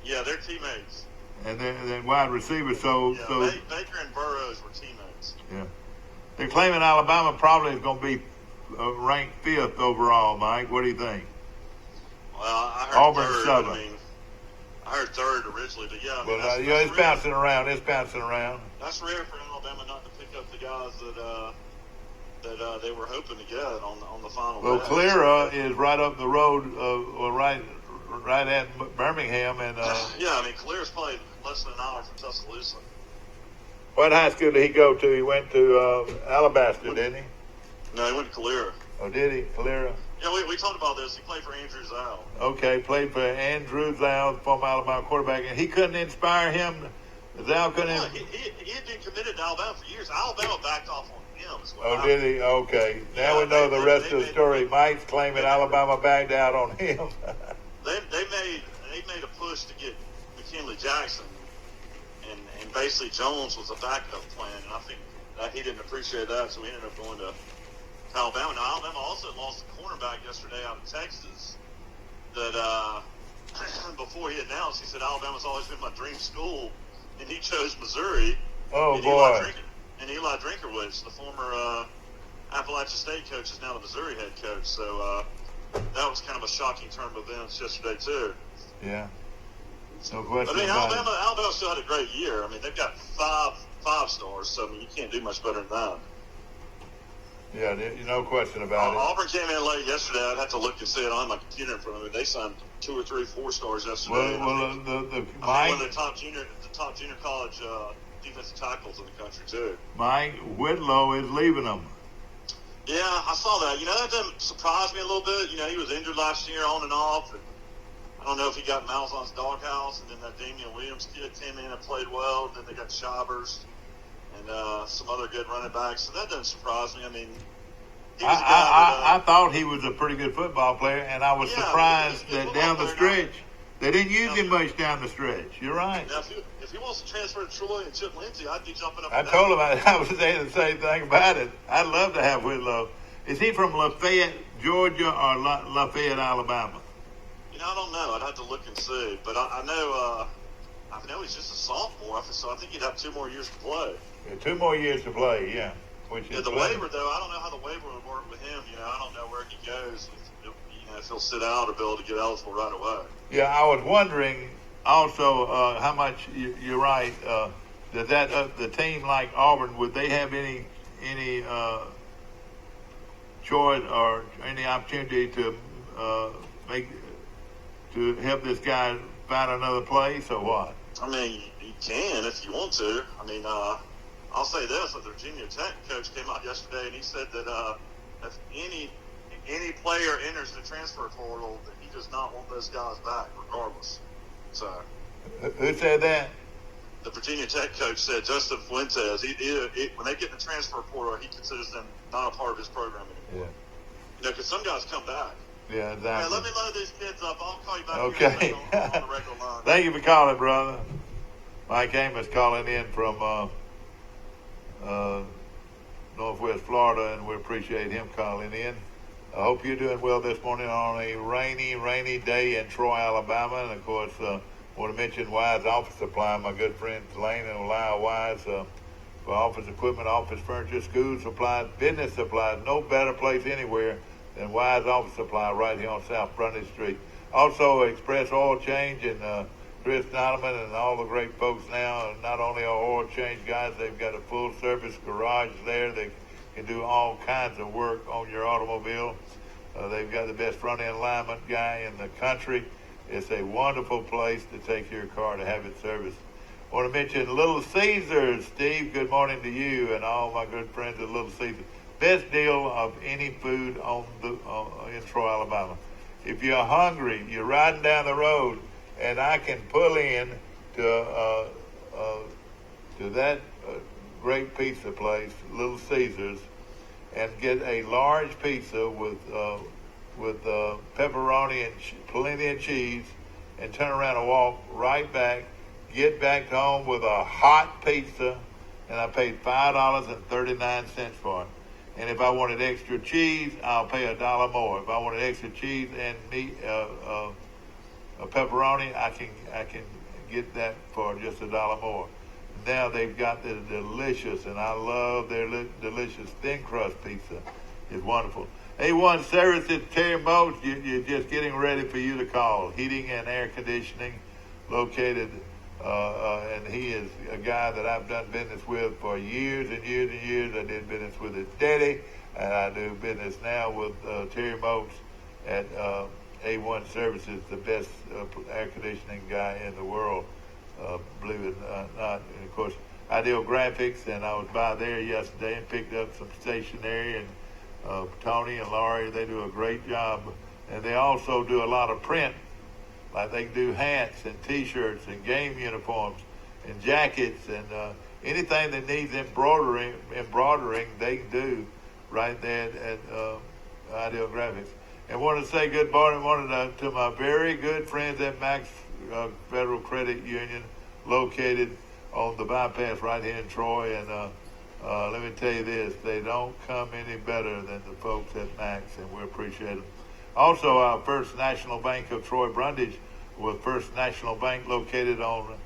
Yeah, they're teammates. And then wide receiver. So Baker and Burroughs were teammates. Yeah. They're claiming Alabama probably is going to be ranked 5th overall, Mike. What do you think? Well, I heard Auburn 3rd. 7th. I heard 3rd originally, but yeah. It's bouncing around. It's bouncing around. That's rare for Alabama not to pick up the guys that they were hoping to get on the final. Well, day. Clara is right up the road, right at Birmingham, and yeah, I mean, Clara's probably less than an hour from Tuscaloosa. What high school did he go to? He went to Alabaster, didn't he? No, he went to Calera. Oh, did he? Calera? Yeah, we talked about this. He played for Andrew Zal. Okay, played for Andrew Zal, former Alabama quarterback, and he couldn't inspire him. Zal couldn't. Yeah, he had been committed to Alabama for years. Alabama backed off on him as well. Oh, did he? Okay. Now we know the rest of the story. Mike's claiming Alabama backed out on him. They made a push to get McKinley Jackson, and basically Jones was a backup plan, and I think he didn't appreciate that, so he ended up going to Alabama. Now, Alabama also lost a cornerback yesterday out of Texas that before he announced, he said Alabama's always been my dream school, and he chose Missouri. Oh, boy. And Eli Drinkerwich, the former Appalachian State coach, is now the Missouri head coach. So that was kind of a shocking turn of events yesterday, too. Yeah. No question. I mean, Alabama still had a great year. I mean, they've got five stars, so I mean, you can't do much better than that. Yeah, no question about it. Auburn came in late yesterday. I'd have to look and see it on my computer in front of me. They signed 2 or 3 4-stars yesterday. Well, one of the top junior college defensive tackles in the country too. Mike Whitlow is leaving them. Yeah, I saw that. That didn't surprise me a little bit. He was injured last year on and off. And I don't know if he got Malzahn's doghouse, and then that Damian Williams kid came in and played well. And then they got Shavers and some other good running backs. So that doesn't surprise me. I mean, I thought he was a pretty good football player, and I was surprised that down the stretch, they didn't use him much down the stretch. You're right. Now, if he wants to transfer to Troy and Chip Lindsey, I'd be jumping up. I told him I was saying the same thing about it. I'd love to have Whitlow. Is he from Lafayette, Georgia, or Lafayette, Alabama? I don't know. I'd have to look and see. But I know he's just a sophomore, so I think he'd have 2 more years to play. Yeah, 2 more years to play, yeah. The waiver, though, I don't know how the waiver would work with him. I don't know where he goes. If he'll sit out or be able to get eligible right away. Yeah, I was wondering also how much, you're right, does the team like Auburn, would they have any choice or any opportunity to help this guy find another place or what? I mean, you can if you want to. I mean, I'll say this: the Virginia Tech coach came out yesterday and he said that if any player enters the transfer portal, that he does not want those guys back, regardless. So, who said that? The Virginia Tech coach said Justin Fuentes. When they get in the transfer portal, he considers them not a part of his program anymore. Yeah. Because some guys come back. Yeah, exactly. Hey, let me load these kids up. I'll call you back. Okay. On the regular line. Thank you for calling, brother. Mike Amos calling in from Northwest Florida, and we appreciate him calling in. I hope you're doing well this morning on a rainy day in Troy, Alabama. And, of course, I want to mention Wise Office Supply. My good friends Lane and Lyle Wise for office equipment, office furniture, school supplies, business supplies. No better place anywhere than Wise Office Supply right here on South Brundage Street. Also, Express Oil Change and Chris Donovan and all the great folks now. Not only are oil change guys, they've got a full service garage there. They can do all kinds of work on your automobile. They've got the best front-end alignment guy in the country. It's a wonderful place to take your car to have it serviced. I want to mention Little Caesars. Steve, good morning to you and all my good friends at Little Caesars. Best deal of any food in Troy, Alabama. If you're hungry, you're riding down the road, and I can pull in to that great pizza place, Little Caesars, and get a large pizza with pepperoni and plenty of cheese, and turn around and walk right back, get back home with a hot pizza, and I paid $5.39 for it. And if I wanted extra cheese, I'll pay $1 more. If I wanted extra cheese and meat, a pepperoni, I can get that for just $1 more. Now they've got the delicious, and I love their delicious thin crust pizza. It's wonderful. A1 Services, Terry Moats, you're just getting ready for you to call. Heating and air conditioning, located, and he is a guy that I've done business with for years and years and years. I did business with his daddy, and I do business now with Terry Moats at A1 Services, the best air conditioning guy in the world, believe it or not. And of course, Ideal Graphics, and I was by there yesterday and picked up some stationery, and Tony and Laurie, they do a great job. And they also do a lot of print, like they do hats and T-shirts and game uniforms and jackets and anything that needs embroidering, they can do right there at Ideal Graphics. And want to say good morning to my very good friends at Max Federal Credit Union, located on the bypass right here in Troy. And let me tell you this, they don't come any better than the folks at Max, and we appreciate them. Also, our First National Bank of Troy Brundage, with First National Bank located on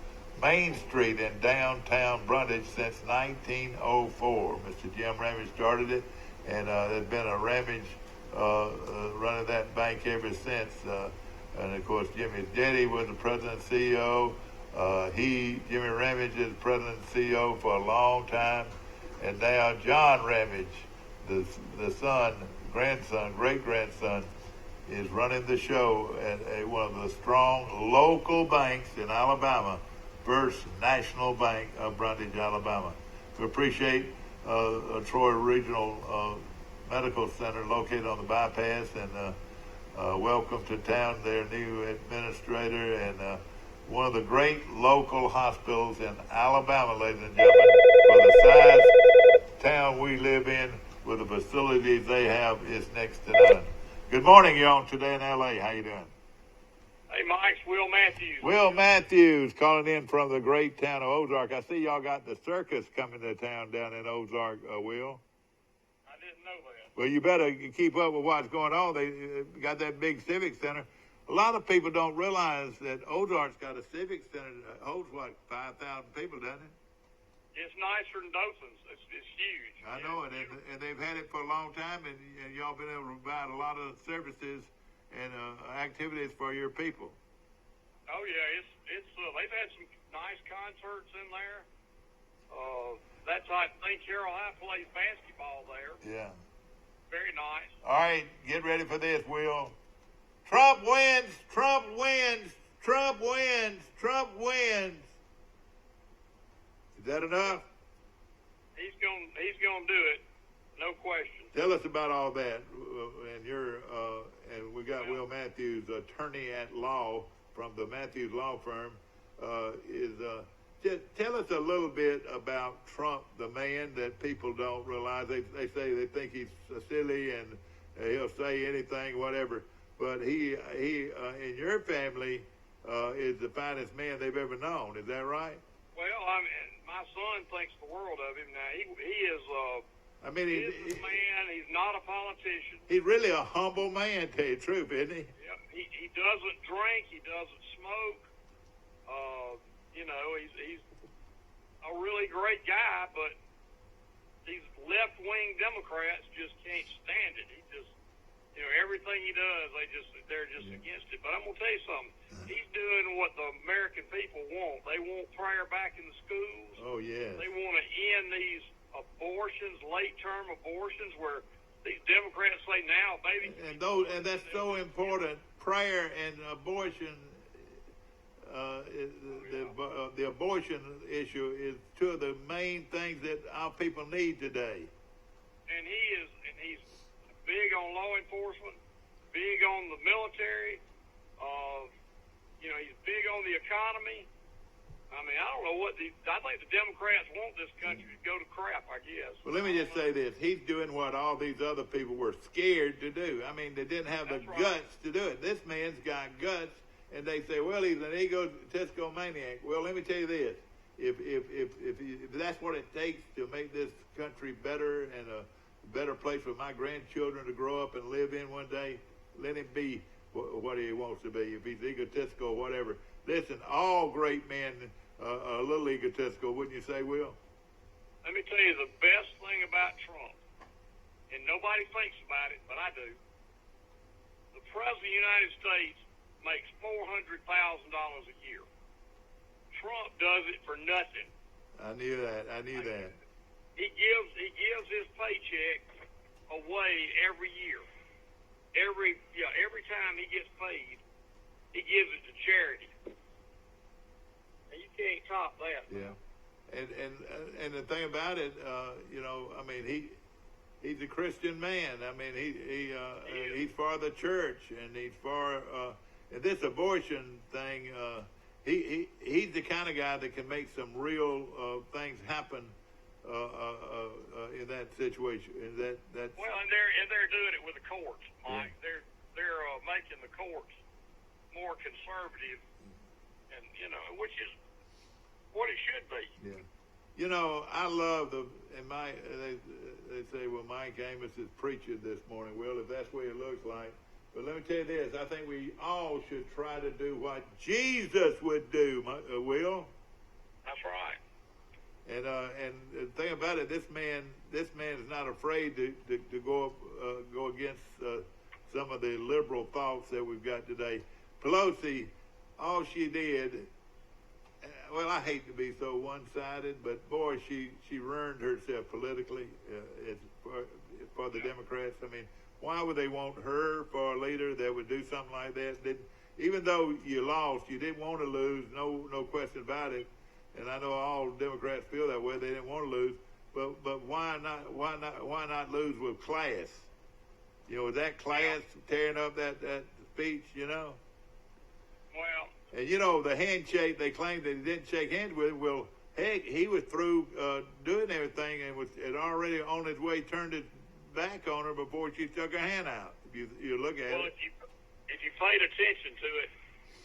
Main Street in downtown Brundage since 1904. Mr. Jim Ramage started it, and there's been a Ramage running that bank ever since. And of course, Jimmy's daddy was the president and CEO. Jimmy Ramage is president and CEO for a long time. And now John Ramage, the son, grandson, great-grandson, is running the show at one of the strong local banks in Alabama, First National Bank of Brundage, Alabama. We appreciate Troy Regional Medical Center located on the bypass, and welcome to town their new administrator, and one of the great local hospitals in Alabama, ladies and gentlemen. For the size town we live in, with the facilities they have, is next to none. Good morning, you're on Today in L.A. How you doing? Hey, Mike, Will Matthews. Will Matthews calling in from the great town of Ozark. I see y'all got the circus coming to town down in Ozark, Will. I didn't know that. Well, you better keep up with what's going on. They got that big civic center. A lot of people don't realize that Ozark's got a civic center that holds, 5,000 people, doesn't it? It's nicer than Dothan's. It's huge. I know it, and they've had it for a long time, and y'all been able to provide a lot of services and activities for your people. Oh yeah, it's they've had some nice concerts in there. That type of thing. Carroll High plays basketball there. Yeah. Very nice. All right, get ready for this, Will. Trump wins. Trump wins. Trump wins. Trump wins. Is that enough? He's gonna do it, no question. Tell us about all that, and we got Will Matthews, attorney at law from the Matthews Law Firm. Just tell us a little bit about Trump, the man that people don't realize. They say they think he's silly and he'll say anything, whatever. But he in your family is the finest man they've ever known. Is that right? Well, I mean, my son thinks the world of him. Now he is. He's a man. He's not a politician. He's really a humble man, to tell you the truth, isn't he? Yep. He doesn't drink. He doesn't smoke. He's a really great guy, but these left-wing Democrats just can't stand it. He just, everything he does, they're just against it. But I'm gonna tell you something. He's doing what the American people want. They want prayer back in the schools. Oh yeah. They want to end these abortions, late-term abortions, where these Democrats say now, baby. And that's so important. Prayer and abortion. The abortion issue is two of the main things that our people need today. And he's big on law enforcement, big on the military. He's big on the economy. I mean, I don't know what I think the Democrats want this country to go to crap, I guess. Well, let me just say this. He's doing what all these other people were scared to do. I mean, they didn't have the guts to do it. This man's got guts, and they say, well, he's an egotistical maniac. Well, let me tell you this. If that's what it takes to make this country better and a better place for my grandchildren to grow up and live in one day, let him be what he wants to be. If he's egotistical or whatever. Listen, all great men are a little egotistical, wouldn't you say, Will? Let me tell you the best thing about Trump, and nobody thinks about it, but I do. The President of the United States makes $400,000 a year. Trump does it for nothing. I knew that. He gives his paycheck away every year. Every time he gets paid, he gives it to charity. And you can't top that. Yeah. And the thing about it, I mean, he's a Christian man. I mean, he's for the church, and he's for and this abortion thing. He's the kind of guy that can make some real things happen in that situation. Well, and they're doing it with the courts, Mike. Yeah. They're making the courts more conservative, and which is what it should be. Yeah. I love they say, well, Mike Amos is preaching this morning. Well, if that's what it looks like. But let me tell you this, I think we all should try to do what Jesus would do, Will. That's right. And the thing about it, this man is not afraid to go against some of the liberal thoughts that we've got today. Pelosi, all she did, well, I hate to be so one-sided, but boy, she ruined herself politically for the Democrats. I mean, why would they want her for a leader that would do something like that? Even though you lost, you didn't want to lose, no question about it. And I know all Democrats feel that way. They didn't want to lose, but why not lose with class? Was that class tearing up that speech? Well, and the handshake, they claimed that he didn't shake hands with him. Well, heck, he was through doing everything and had already on his way turned his back on her before she took her hand out. If you look at it. If you paid attention to it,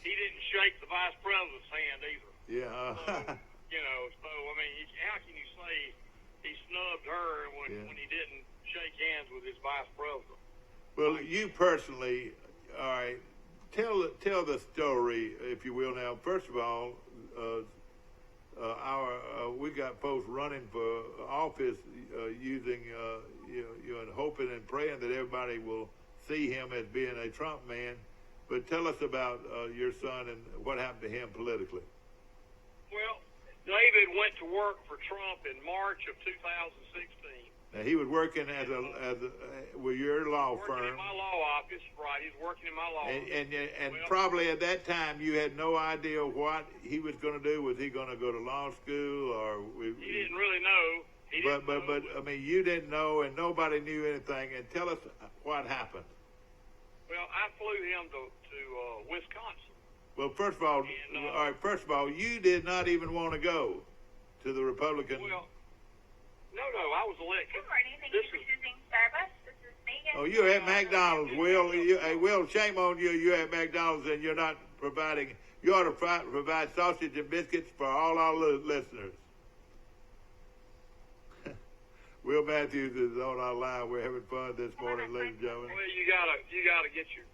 he didn't shake the vice president's hand either. Yeah. So, I mean, how can you say he snubbed her when he didn't shake hands with his vice president? Well, you personally, all right, tell the story, if you will. Now, first of all, we got folks running for office using and hoping and praying that everybody will see him as being a Trump man. But tell us about your son and what happened to him politically. Well, David went to work for Trump in March of 2016. Now, he was working with your law firm. Working in my law office, right? He's working in my law office. And probably at that time you had no idea what he was going to do. Was he going to go to law school, or he didn't really know. But I mean, you didn't know, and nobody knew anything. And tell us what happened. Well, I flew him to Wisconsin. Well, first of all, you did not even want to go to the Republican. Well, no, I was elected. Good morning. Thank you for choosing Starbucks. This is Megan. Oh, you're at McDonald's, Will. Will, shame on you. You're at McDonald's and you're not providing. You ought to provide sausage and biscuits for all our listeners. Will Matthews is on our line. We're having fun this morning, ladies and gentlemen. Well, you gotta get your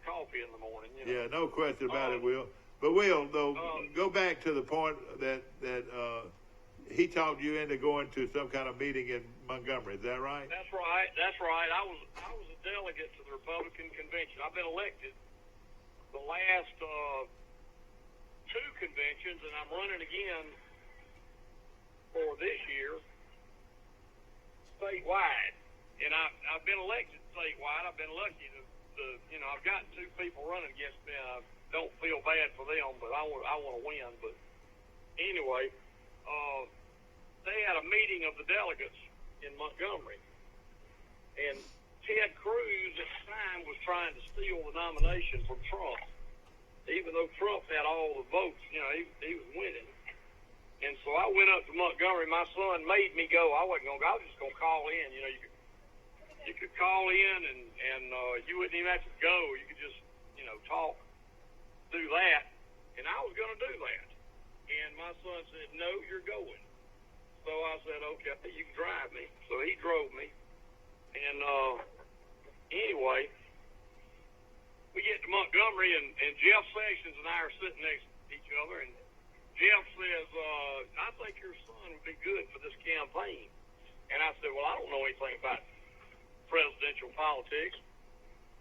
coffee in the morning. Yeah, no question about it, Will. But Will, though, go back to the point that he talked you into going to some kind of meeting in Montgomery. Is that right? That's right. That's right. I was a delegate to the Republican convention. I've been elected the last two conventions, and I'm running again for this year statewide. And I've been elected statewide. I've been lucky to I've gotten two people running against me. I don't feel bad for them, but I want to win. But anyway, they had a meeting of the delegates in Montgomery, and Ted Cruz at the time was trying to steal the nomination from Trump, even though Trump had all the votes. He was winning. And so I went up to Montgomery. My son made me go. I wasn't going to go. I was just going to call in. You could call in, and you wouldn't even have to go. You could just, talk, do that. And I was going to do that. And my son said, no, you're going. So I said, okay, you can drive me. So he drove me. And anyway, we get to Montgomery, and Jeff Sessions and I are sitting next to each other. And Jeff says, I think your son would be good for this campaign. And I said, well, I don't know anything about presidential politics.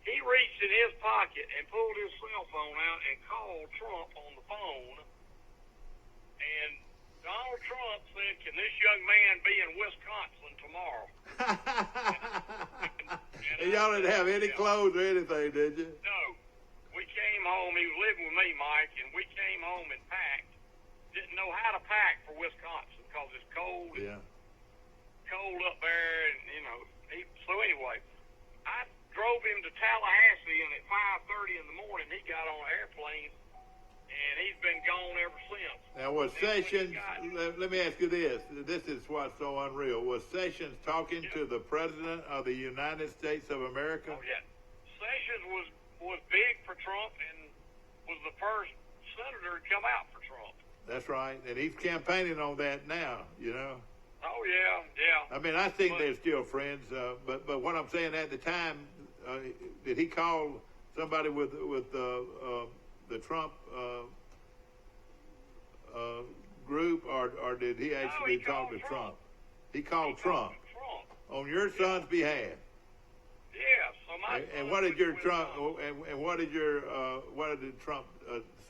He reached in his pocket and pulled his cell phone out and called Trump on the phone. And Donald Trump said, can this young man be in Wisconsin tomorrow? and y'all didn't have any clothes or anything, did you? No. We came home. He was living with me, Mike, and we came home and packed. Didn't know how to pack for Wisconsin because it's cold. Yeah. Cold up there, and, so anyway, I drove him to Tallahassee, and at 5:30 in the morning, he got on an airplane, and he's been gone ever since. Now, was Sessions, let me ask you this. This is what's so unreal. Was Sessions talking to the President of the United States of America? Oh, yeah. Sessions was big for Trump and was the first senator to come out for Trump. That's right. And he's campaigning on that now, Oh, yeah. I mean, I think they're still friends, but what I'm saying at the time, did he call somebody with the Trump group, or did he actually talk to Trump? He called Trump on your son's behalf. Yeah. So and what did your Trump what did Trump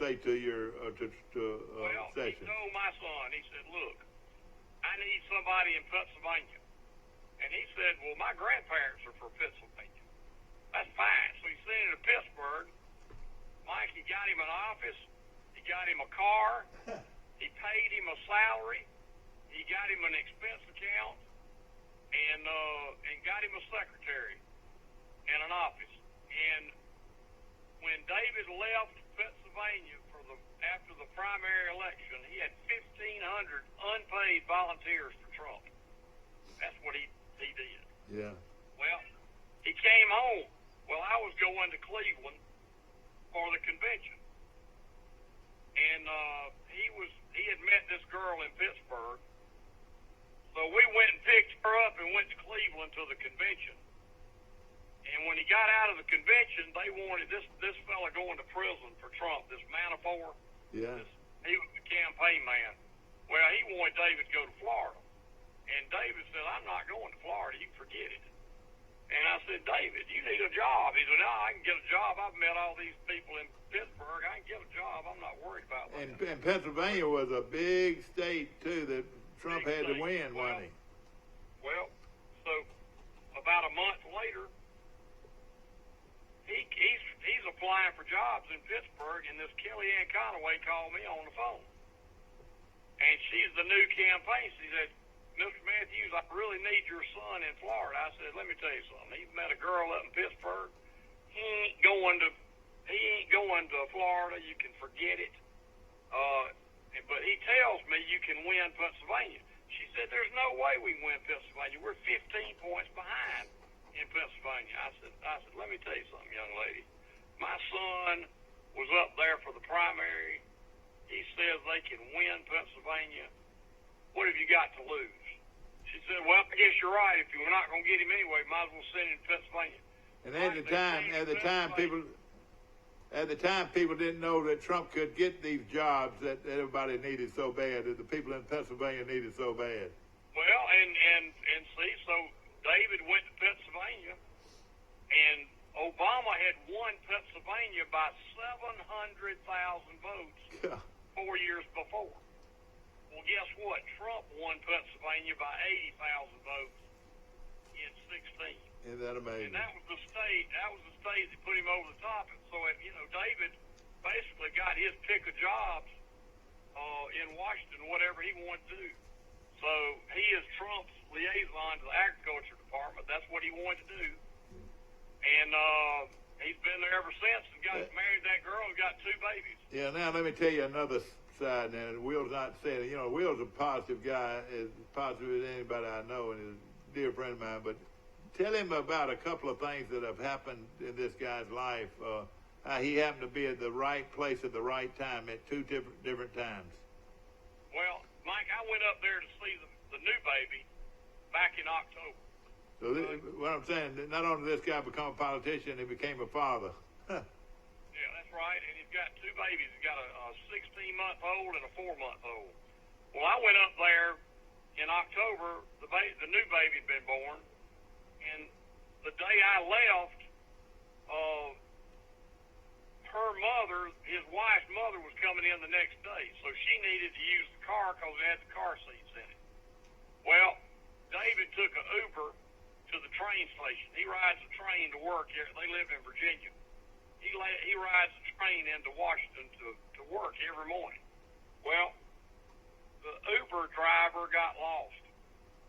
say to your Sessions? He told my son. He said, "Look, I need somebody in Pennsylvania." And he said, well, my grandparents are from Pennsylvania. That's fine. So he sent him to Pittsburgh. Mike, he got him an office. He got him a car. He paid him a salary. He got him an expense account. And got him a secretary and an office. And when David left Pennsylvania after the primary election, he had 1,500 unpaid volunteers for Trump. That's what he did. Yeah. Well, he came home. Well, I was going to Cleveland for the convention, and he had met this girl in Pittsburgh. So we went and picked her up and went to Cleveland to the convention. And when he got out of the convention, they wanted this fella going to prison for Trump, this Manafort. Yeah. He was the campaign man. Well, he wanted David to go to Florida. And David said, I'm not going to Florida. You forget it. And I said, David, you need a job. He said, no, I can get a job. I've met all these people in Pittsburgh. I can get a job. I'm not worried about that. And Pennsylvania was a big state, too, that Trump had to win, wasn't he? Well, so about a month later, he's applying for jobs in Pittsburgh, and this Kellyanne Conway called me on the phone. And she's the new campaign. She said, Mr. Matthews, I really need your son in Florida. I said, let me tell you something. He's met a girl up in Pittsburgh. He ain't going to Florida. You can forget it. But he tells me you can win Pennsylvania. She said, there's no way we can win Pennsylvania. We're 15 points behind in Pennsylvania. I said, let me tell you something, young lady. My son was up there for the primary. He says they can win Pennsylvania. What have you got to lose? She said, well, I guess you're right. If you're not going to get him anyway, might as well send him to Pennsylvania. And at the time, at the time, people didn't know that Trump could get these jobs that everybody needed so bad, that the people in Pennsylvania needed so bad. Well, and see, so David went to Pennsylvania, and Obama had won Pennsylvania by 700,000 votes 4 years before. Well, guess what? Trump won Pennsylvania by 80,000 votes in 16. Isn't that amazing? And that was the state that put him over the top. And so, David basically got his pick of jobs in Washington, whatever he wanted to do. So he is Trump's liaison to the Agriculture Department. That's what he wanted to do. And he's been there ever since and married that girl and got 2 babies. Yeah, now let me tell you another side now. Will's not saying it. Will's a positive guy, as positive as anybody I know, and is a dear friend of mine. But tell him about a couple of things that have happened in this guy's life. How he happened to be at the right place at the right time at 2 different times. Well, Mike, I went up there to see the new baby back in October. So what I'm saying, not only did this guy become a politician, he became a father. Yeah, that's right. And he's got 2 babies. He's got a 16-month-old and a 4-month-old. Well, I went up there in October. The new baby had been born. And the day I left, her mother, his wife's mother, was coming in the next day. So she needed to use the car because it had the car seats in it. Well, David took an Uber to the train station. He rides a train to work here. They live in Virginia. He rides the train into Washington to work every morning. Well, the Uber driver got lost.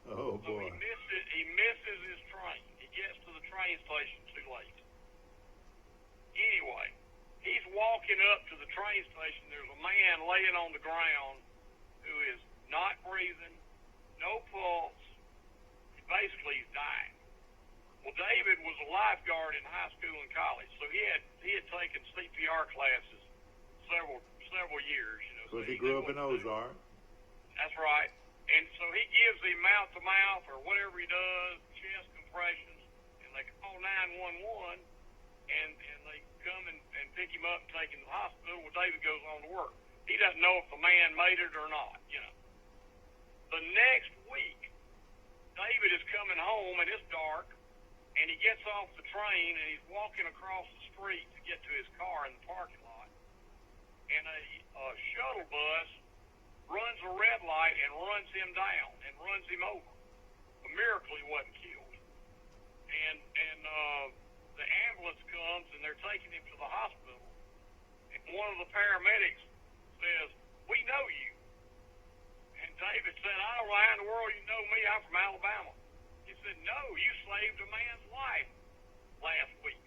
Oh, so boy. He misses his train. He gets to the train station too late. Anyway, he's walking up to the train station. There's a man laying on the ground who is not breathing, no pulse. Basically, he's dying. Well, David was a lifeguard in high school and college, so he had taken CPR classes several years. Of course, he grew up in Ozark. That's right. And so he gives him mouth-to-mouth or whatever he does, chest compressions, and they call 911, and they come and pick him up and take him to the hospital. Well, David goes on to work. He doesn't know if the man made it or not, The next week, David is coming home, and it's dark, and he gets off the train, and he's walking across the street to get to his car in the parking lot, and a shuttle bus runs a red light and runs him down and runs him over. A miracle he wasn't killed. And the ambulance comes, and they're taking him to the hospital, and one of the paramedics says, "We know you." And David said, "I don't know how in the world you know me. I'm from Alabama." He said, "No, you saved a man's life last week."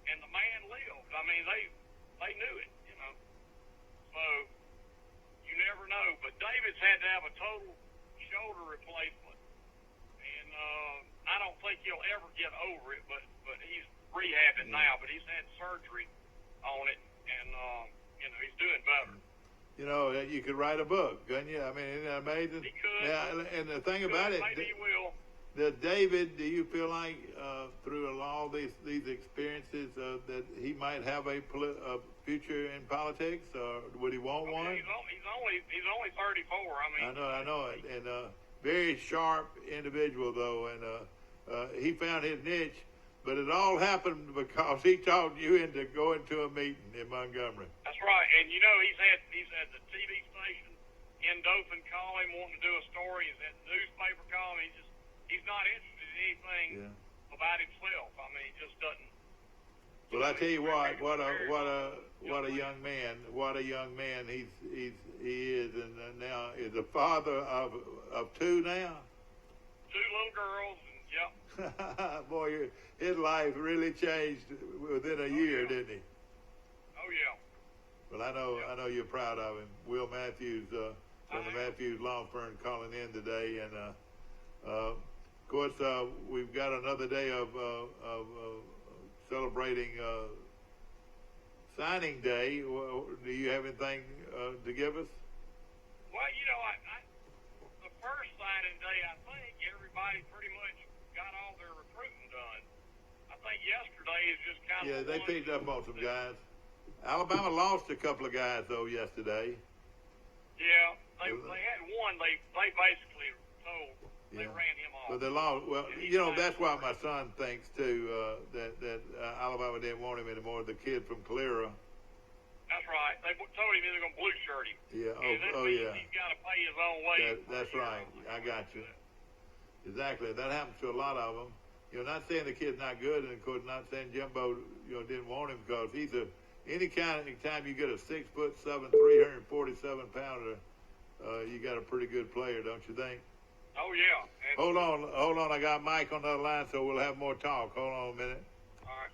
And the man lived. I mean, they knew it, So you never know. But David's had to have a total shoulder replacement. And I don't think he'll ever get over it, but he's rehabbing now. But he's had surgery on it, and, he's doing better. You could write a book, couldn't you? I mean, isn't that amazing? He could. Yeah, and the thing about it, maybe he will. David, do you feel like through all these experiences that he might have a future in politics, or would he want one? He's only 34. I know it, and very sharp individual though, and he found his niche. But it all happened because he talked you into going to a meeting in Montgomery. That's right, and he's had the TV station in Dothan call him wanting to do a story. He's had the newspaper call him. He's not interested in anything about himself. I mean, he just doesn't. Well, I tell you what a young man! What a young man he is, and now is a father of 2 now. 2 little girls, and yep. Boy, his life really changed within a year, didn't he? Oh yeah. Well, I know you're proud of him. Will Matthews from the Matthews Law Firm calling in today, and of course we've got another day of celebrating signing day. Do you have anything to give us? Well, the first signing day, I think everybody pretty much got all their recruiting done. I think yesterday is just kind of they picked up on some guys. Alabama lost a couple of guys though yesterday. Yeah, they had one. They basically told they ran him off. But they lost. Well, you know, that's why my son thinks too that Alabama didn't want him anymore. The kid from Calera. That's right. They told him they're going to blue shirt him. Yeah. Yeah. He's got to pay his own way. That's right. I got you. Exactly. That happens to a lot of them. You know, not saying the kid's not good, and of course, not saying Jimbo, didn't want him, because he's anytime you get a 6'7", 347 pounder, you got a pretty good player, don't you think? Oh yeah. Hold on. I got Mike on the other line, so we'll have more talk. Hold on a minute. All right.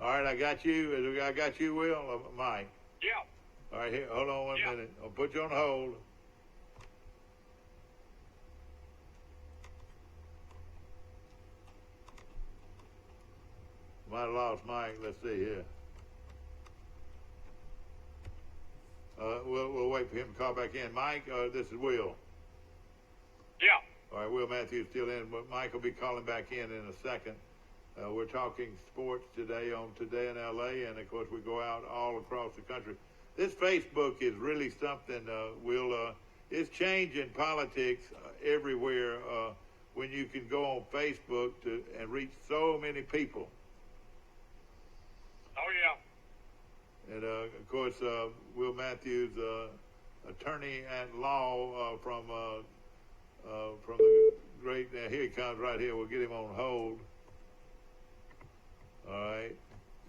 All right, I got you. I got you, Will. Mike. Yeah. All right, here. Hold on 1 minute. I'll put you on hold. Might have lost Mike. Let's see here. We'll wait for him to call back in. Mike, this is Will. Yeah. All right, Will Matthews still in, but Mike will be calling back in a second. We're talking sports today on Today in L.A., and, of course, we go out all across the country. This Facebook is really something, Will. It's changing politics everywhere when you can go on Facebook and reach so many people. Oh, yeah. And, of course, Will Matthews, attorney at law from the great, here he comes right here. We'll get him on hold. All right.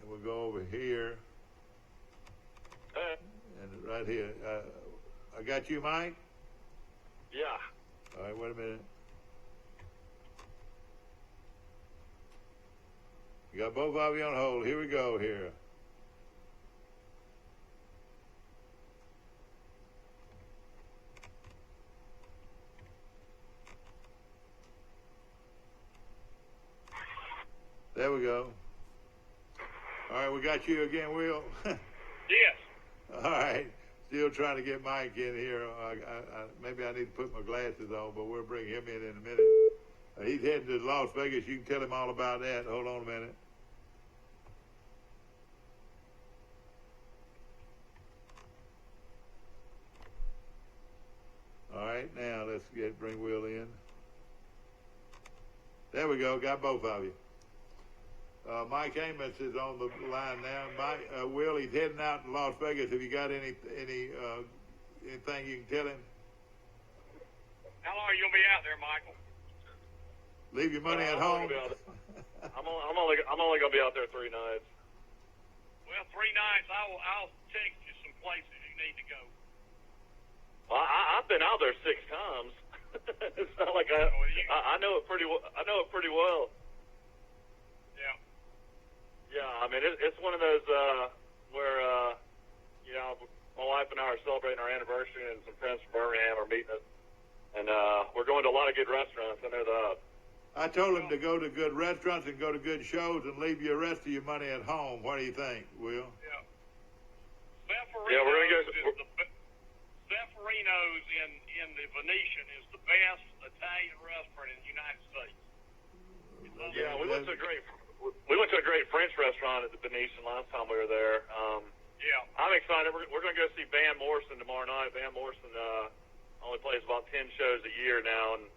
And we'll go over here. And right here. I got you, Mike? Yeah. All right, wait a minute. You got both of you on hold. Here we go here. There we go. All right, we got you again, Will. Yes. All right. Still trying to get Mike in here. Maybe I need to put my glasses on, but we'll bring him in a minute. He's heading to Las Vegas. You can tell him all about that. Hold on a minute. All right, now let's bring Will in. There we go. Got both of you. Mike Amos is on the line now. Will, he's heading out to Las Vegas. Have you got anything you can tell him? How long are you gonna be out there, Michael? Leave your money at home. I'm only gonna be out there 3 nights. Well, 3 nights. I'll text you some places you need to go. Well, I've been out there 6 times. It's not like I know it pretty well. I know it pretty well. Yeah. Yeah, I mean it's one of those where my wife and I are celebrating our anniversary, and some friends from Birmingham are meeting us, and we're going to a lot of good restaurants. I know that. I told him to go to good restaurants and go to good shows and leave the rest of your money at home. What do you think, Will? Yeah. Yeah, we're gonna go. Zeffirino's in the Venetian is the best Italian restaurant in the United States. Yeah, we went to a great French restaurant at the Venetian last time we were there. Yeah, I'm excited. We're going to go see Van Morrison tomorrow night. Van Morrison only plays about 10 shows a year now, and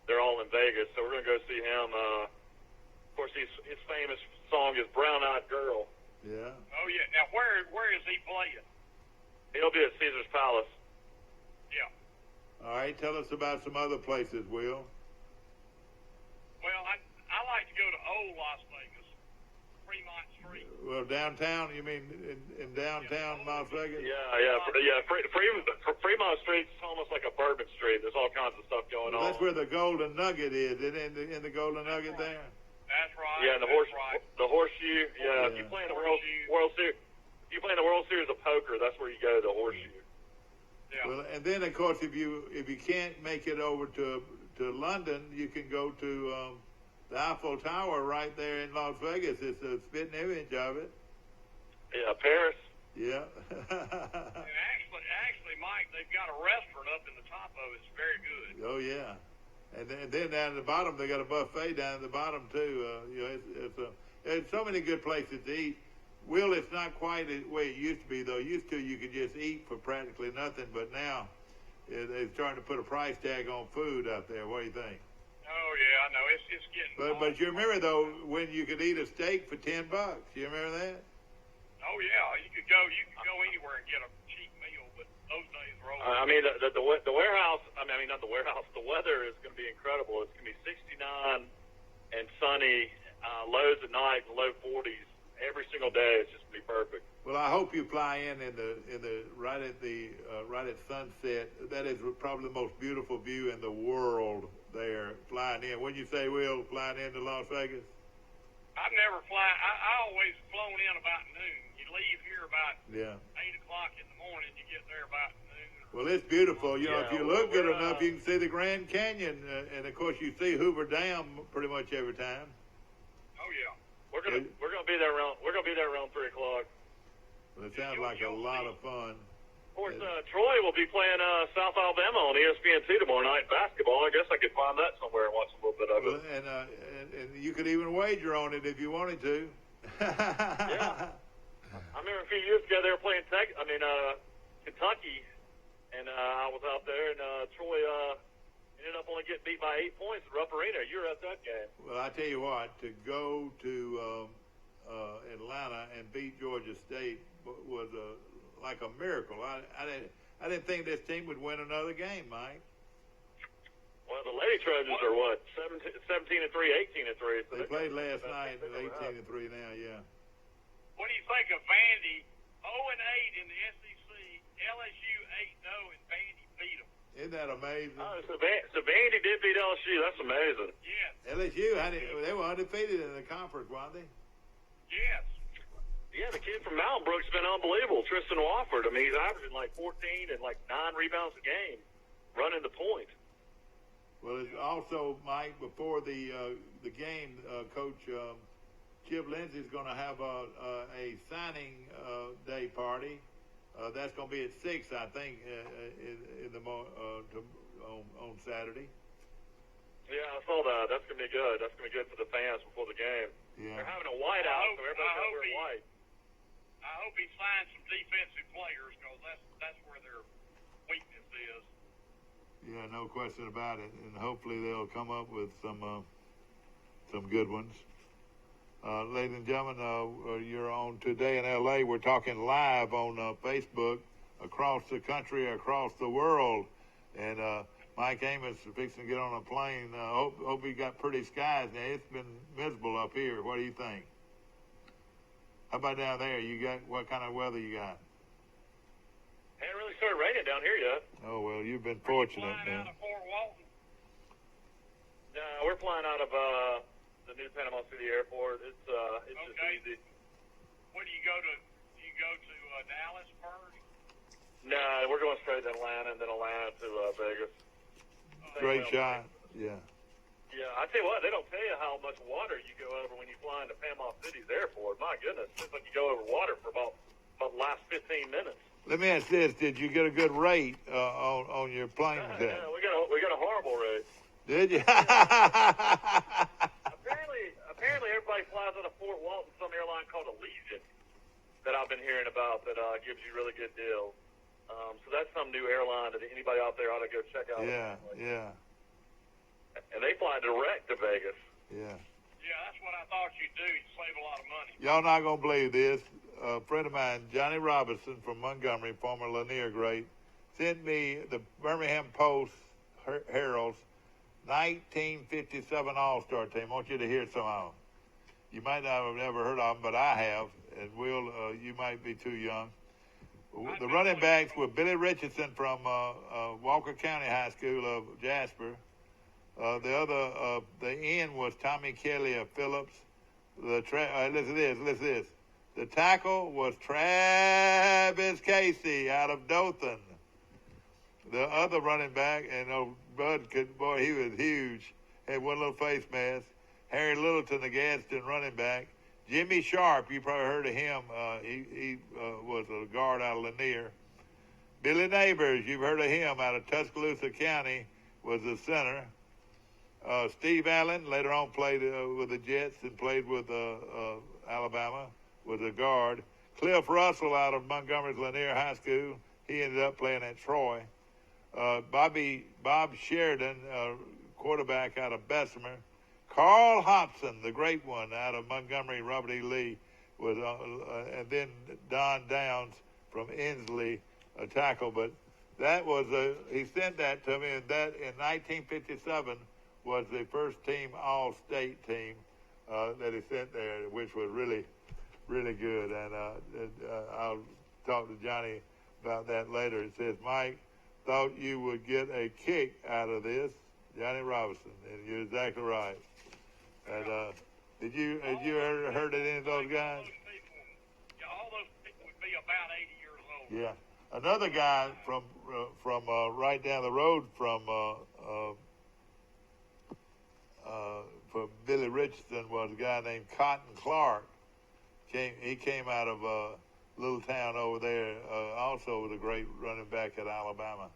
they're all in Vegas. So we're going to go see him. Of course, his famous song is "Brown Eyed Girl." Yeah. Oh yeah. Now where is he playing? He'll be at Caesar's Palace. Yeah. All right. Tell us about some other places, Will. Well, I like to go to old Las Vegas, Fremont Street. Well, downtown? You mean in downtown Las Vegas? Yeah. Fremont Street's almost like a Bourbon Street. There's all kinds of stuff going on. That's where the Golden Nugget is. Isn't it in the Golden Nugget there? That's right. Yeah, and the horseshoe. Yeah, if you play in the World Series, if you play in the World Series of Poker, that's where you go to the horseshoe. Yeah. Well, and then of course, if you can't make it over to London, you can go to the Eiffel Tower right there in Las Vegas. It's a spitting image of it. Yeah, Paris. Yeah. And actually, Mike, they've got a restaurant up in the top of it. It's very good. Oh yeah, and then down at the bottom they got a buffet down at the bottom too. There's so many good places to eat. Will, it's not quite the way it used to be though. Used to you could just eat for practically nothing, but now they're starting to put a price tag on food out there. What do you think? Oh yeah, I know it's getting. But you remember though when you could eat a steak for $10? You remember that? Oh yeah, you could go anywhere and get a cheap meal, but those days are over. I mean, the warehouse. I mean, not the warehouse. The weather is going to be incredible. It's going to be 69 and sunny, lows at night and low 40s every single day. It's just going to be perfect. Well, I hope you fly in the right at sunset. That is probably the most beautiful view in the world. There, flying in. When you say, Will, flying into Las Vegas? I've never flown. I always flown in about noon. You leave here about 8 o'clock in the morning. You get there about noon. Well, it's beautiful. You know, if you look good enough, you can see the Grand Canyon, and of course, you see Hoover Dam pretty much every time. Oh yeah. We're gonna be there around 3 o'clock. Well, it sounds like a lot of fun. Of course, Troy will be playing South Alabama on ESPN2 tomorrow night basketball. I guess I could find that somewhere and watch a little bit of it. And you could even wager on it if you wanted to. Yeah. I remember a few years ago they were playing Kentucky, and I was out there, and Troy ended up only getting beat by 8 points at Rupp Arena. You were at that game. Well, I tell you what, to go to Atlanta and beat Georgia State was like a miracle. I didn't think this team would win another game, Mike. Well, the Lady Trojans are what, 17-3, 18-3. So they played last night at 18-3 now, yeah. What do you think of Vandy? 0-8 in the SEC. LSU 8-0, and Vandy beat them. Isn't that amazing? So Vandy did beat LSU. That's amazing. Yes. LSU, they were undefeated in the conference, weren't they? Yes. Yeah, the kid from Mountain Brook's been unbelievable. Tristan Wofford. I mean, he's averaging like 14 and like 9 rebounds a game, running the point. Well, it's also, Mike, before the game, Coach Chip Lindsey's going to have a signing day party. That's going to be at 6, I think, on Saturday. Yeah, I saw that. That's going to be good. That's going to be good for the fans before the game. Yeah. They're having a whiteout, so everybody's got to wear white. I hope he signs some defensive players, because that's where their weakness is. Yeah, no question about it. And hopefully they'll come up with some good ones. Ladies and gentlemen, you're on Today in L.A. We're talking live on Facebook across the country, across the world. And Mike Amos is fixing to get on a plane. Hope we got pretty skies. Now, it's been miserable up here. What do you think? How about down there? What kind of weather you got? Ain't really started raining down here yet. Oh, well, you've been fortunate, man. Out of Fort Walton? No, we're flying out of the new Panama City Airport. It's okay. Just easy. Where do you go to? Do you go to Dallas first? No, we're going straight to Atlanta and then Atlanta to Vegas. Straight shot, yeah. Yeah, I tell you what, they don't tell you how much water you go over when you fly into Panama City's airport. My goodness, it's like you go over water for about the last 15 minutes. Let me ask this: did you get a good rate on your plane test? Yeah, we got a horrible rate. Did you? Apparently, everybody flies out of Fort Walton, some airline called Allegiant that I've been hearing about that gives you really good deals. So that's some new airline that anybody out there ought to go check out. Yeah, yeah. And they fly direct to Vegas. Yeah. Yeah, that's what I thought you'd do. You'd save a lot of money. Y'all not going to believe this. A friend of mine, Johnny Robinson from Montgomery, former Lanier great, sent me the Birmingham Post Herald's 1957 All-Star team. I want you to hear some of them. You might not have never heard of them, but I have. And Will, you might be too young. The running backs were Billy Richardson from Walker County High School of Jasper. The end was Tommy Kelly of Phillips. Listen to this. The tackle was Travis Casey out of Dothan. The other running back, and Bud boy, he was huge. Had one little face mask. Harry Littleton, the Gadsden running back. Jimmy Sharp, you probably heard of him. He was a guard out of Lanier. Billy Neighbors, you've heard of him, out of Tuscaloosa County, was the center. Steve Allen later on played with the Jets and played with Alabama, was a guard. Cliff Russell out of Montgomery's Lanier High School, he ended up playing at Troy. Bob Sheridan, quarterback out of Bessemer. Carl Hobson, the great one out of Montgomery, Robert E. Lee, was, and then Don Downs from Inslee, a tackle. But that was he sent that to me, and that in 1957 was the first team All-State team that he sent there, which was really, really good. And I'll talk to Johnny about that later. It says, Mike, thought you would get a kick out of this, Johnny Robinson, and you're exactly right. And did you ever heard of any of those guys? All those people would be about 80 years old. Yeah, another guy from right down the road from Billy Richardson was a guy named Cotton Clark. He came out of a little town over there. Also was a great running back at Alabama.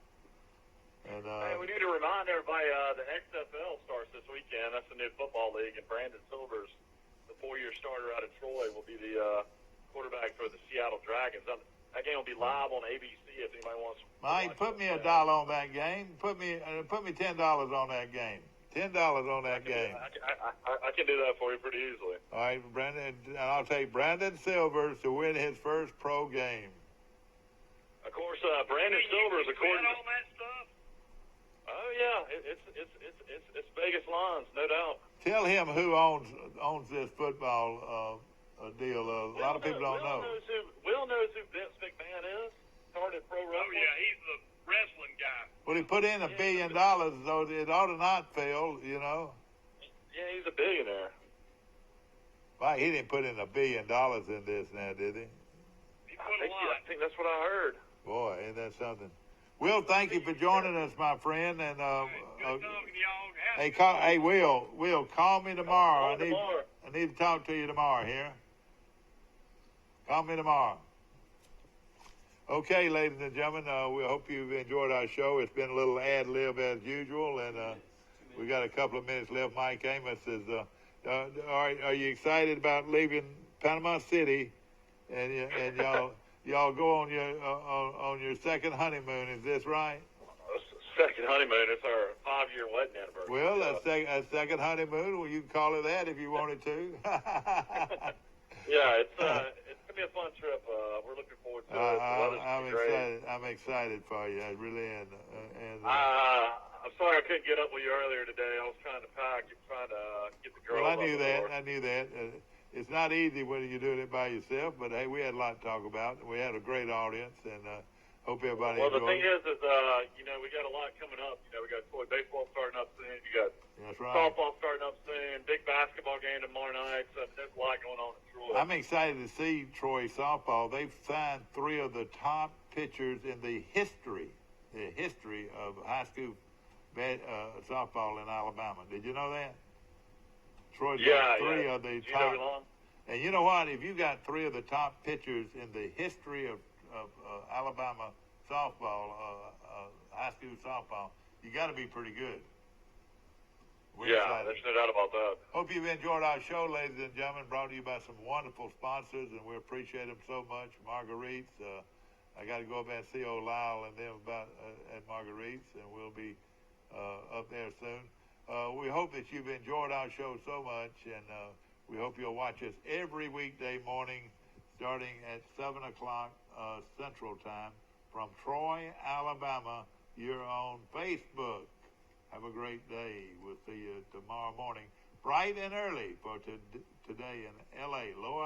And hey, we need to remind everybody the XFL starts this weekend. That's the new football league, and Brandon Silvers, the 4-year starter out of Troy, will be the quarterback for the Seattle Dragons. That game will be live on ABC if anybody wants. Mike, put me $1 on that game. Put me $10 on that game. $10 on that game. I can do that for you pretty easily. All right, Brandon, and I'll take Brandon Silvers to win his first pro game. Of course, Brandon Silvers, according to all that stuff. Oh yeah, it's Vegas lines, no doubt. Tell him who owns this football deal. A lot of people don't know. Will knows who Vince McMahon is. Started pro wrestling. Oh yeah, he's the wrestling guy. Well, he put in $1 billion, so it ought to not fail, you know. Yeah, he's a billionaire. Mike, he didn't put in $1 billion in this now, did he? I think that's what I heard. Boy, ain't that something? Will, thank you for joining us, my friend. And hey, Will, call me tomorrow. I need to talk to you tomorrow here. Call me tomorrow. Okay, ladies and gentlemen, we hope you've enjoyed our show. It's been a little ad-lib as usual, and we got a couple of minutes left. Mike Amos is, are you excited about leaving Panama City? And y'all go on your second honeymoon, is this right? Second honeymoon. It's our 5-year wedding anniversary. Well, a second honeymoon. Well, you can call it that if you wanted to. Yeah, it's gonna be a fun trip. We're looking forward to it. I'm excited for you. I really am. I'm sorry I couldn't get up with you earlier today. I was trying to pack and trying to get the girls. Well, I knew that. It's not easy when you're doing it by yourself, but hey, we had a lot to talk about. We had a great audience, and hope everybody enjoyed it. Well, the thing is, we got a lot coming up. We got Troy baseball starting up soon. You got softball starting up soon. Big basketball game tomorrow night. So there's a lot going on in Troy. I'm excited to see Troy softball. They've signed 3 of the top pitchers in the history of high school softball in Alabama. Did you know that? Troy's got 3 of the top. And you know what? If you got 3 of the top pitchers in the history of Alabama softball, high school softball, you got to be pretty good. We're excited. There's no doubt about that. Hope you've enjoyed our show, ladies and gentlemen. Brought to you by some wonderful sponsors, and we appreciate them so much. Marguerite's. I got to go up and see old Lyle and them at Marguerite's, and we'll be up there soon. We hope that you've enjoyed our show so much, and we hope you'll watch us every weekday morning starting at 7 o'clock Central Time from Troy, Alabama. You're on Facebook. Have a great day. We'll see you tomorrow morning, bright and early for today in L.A., Lower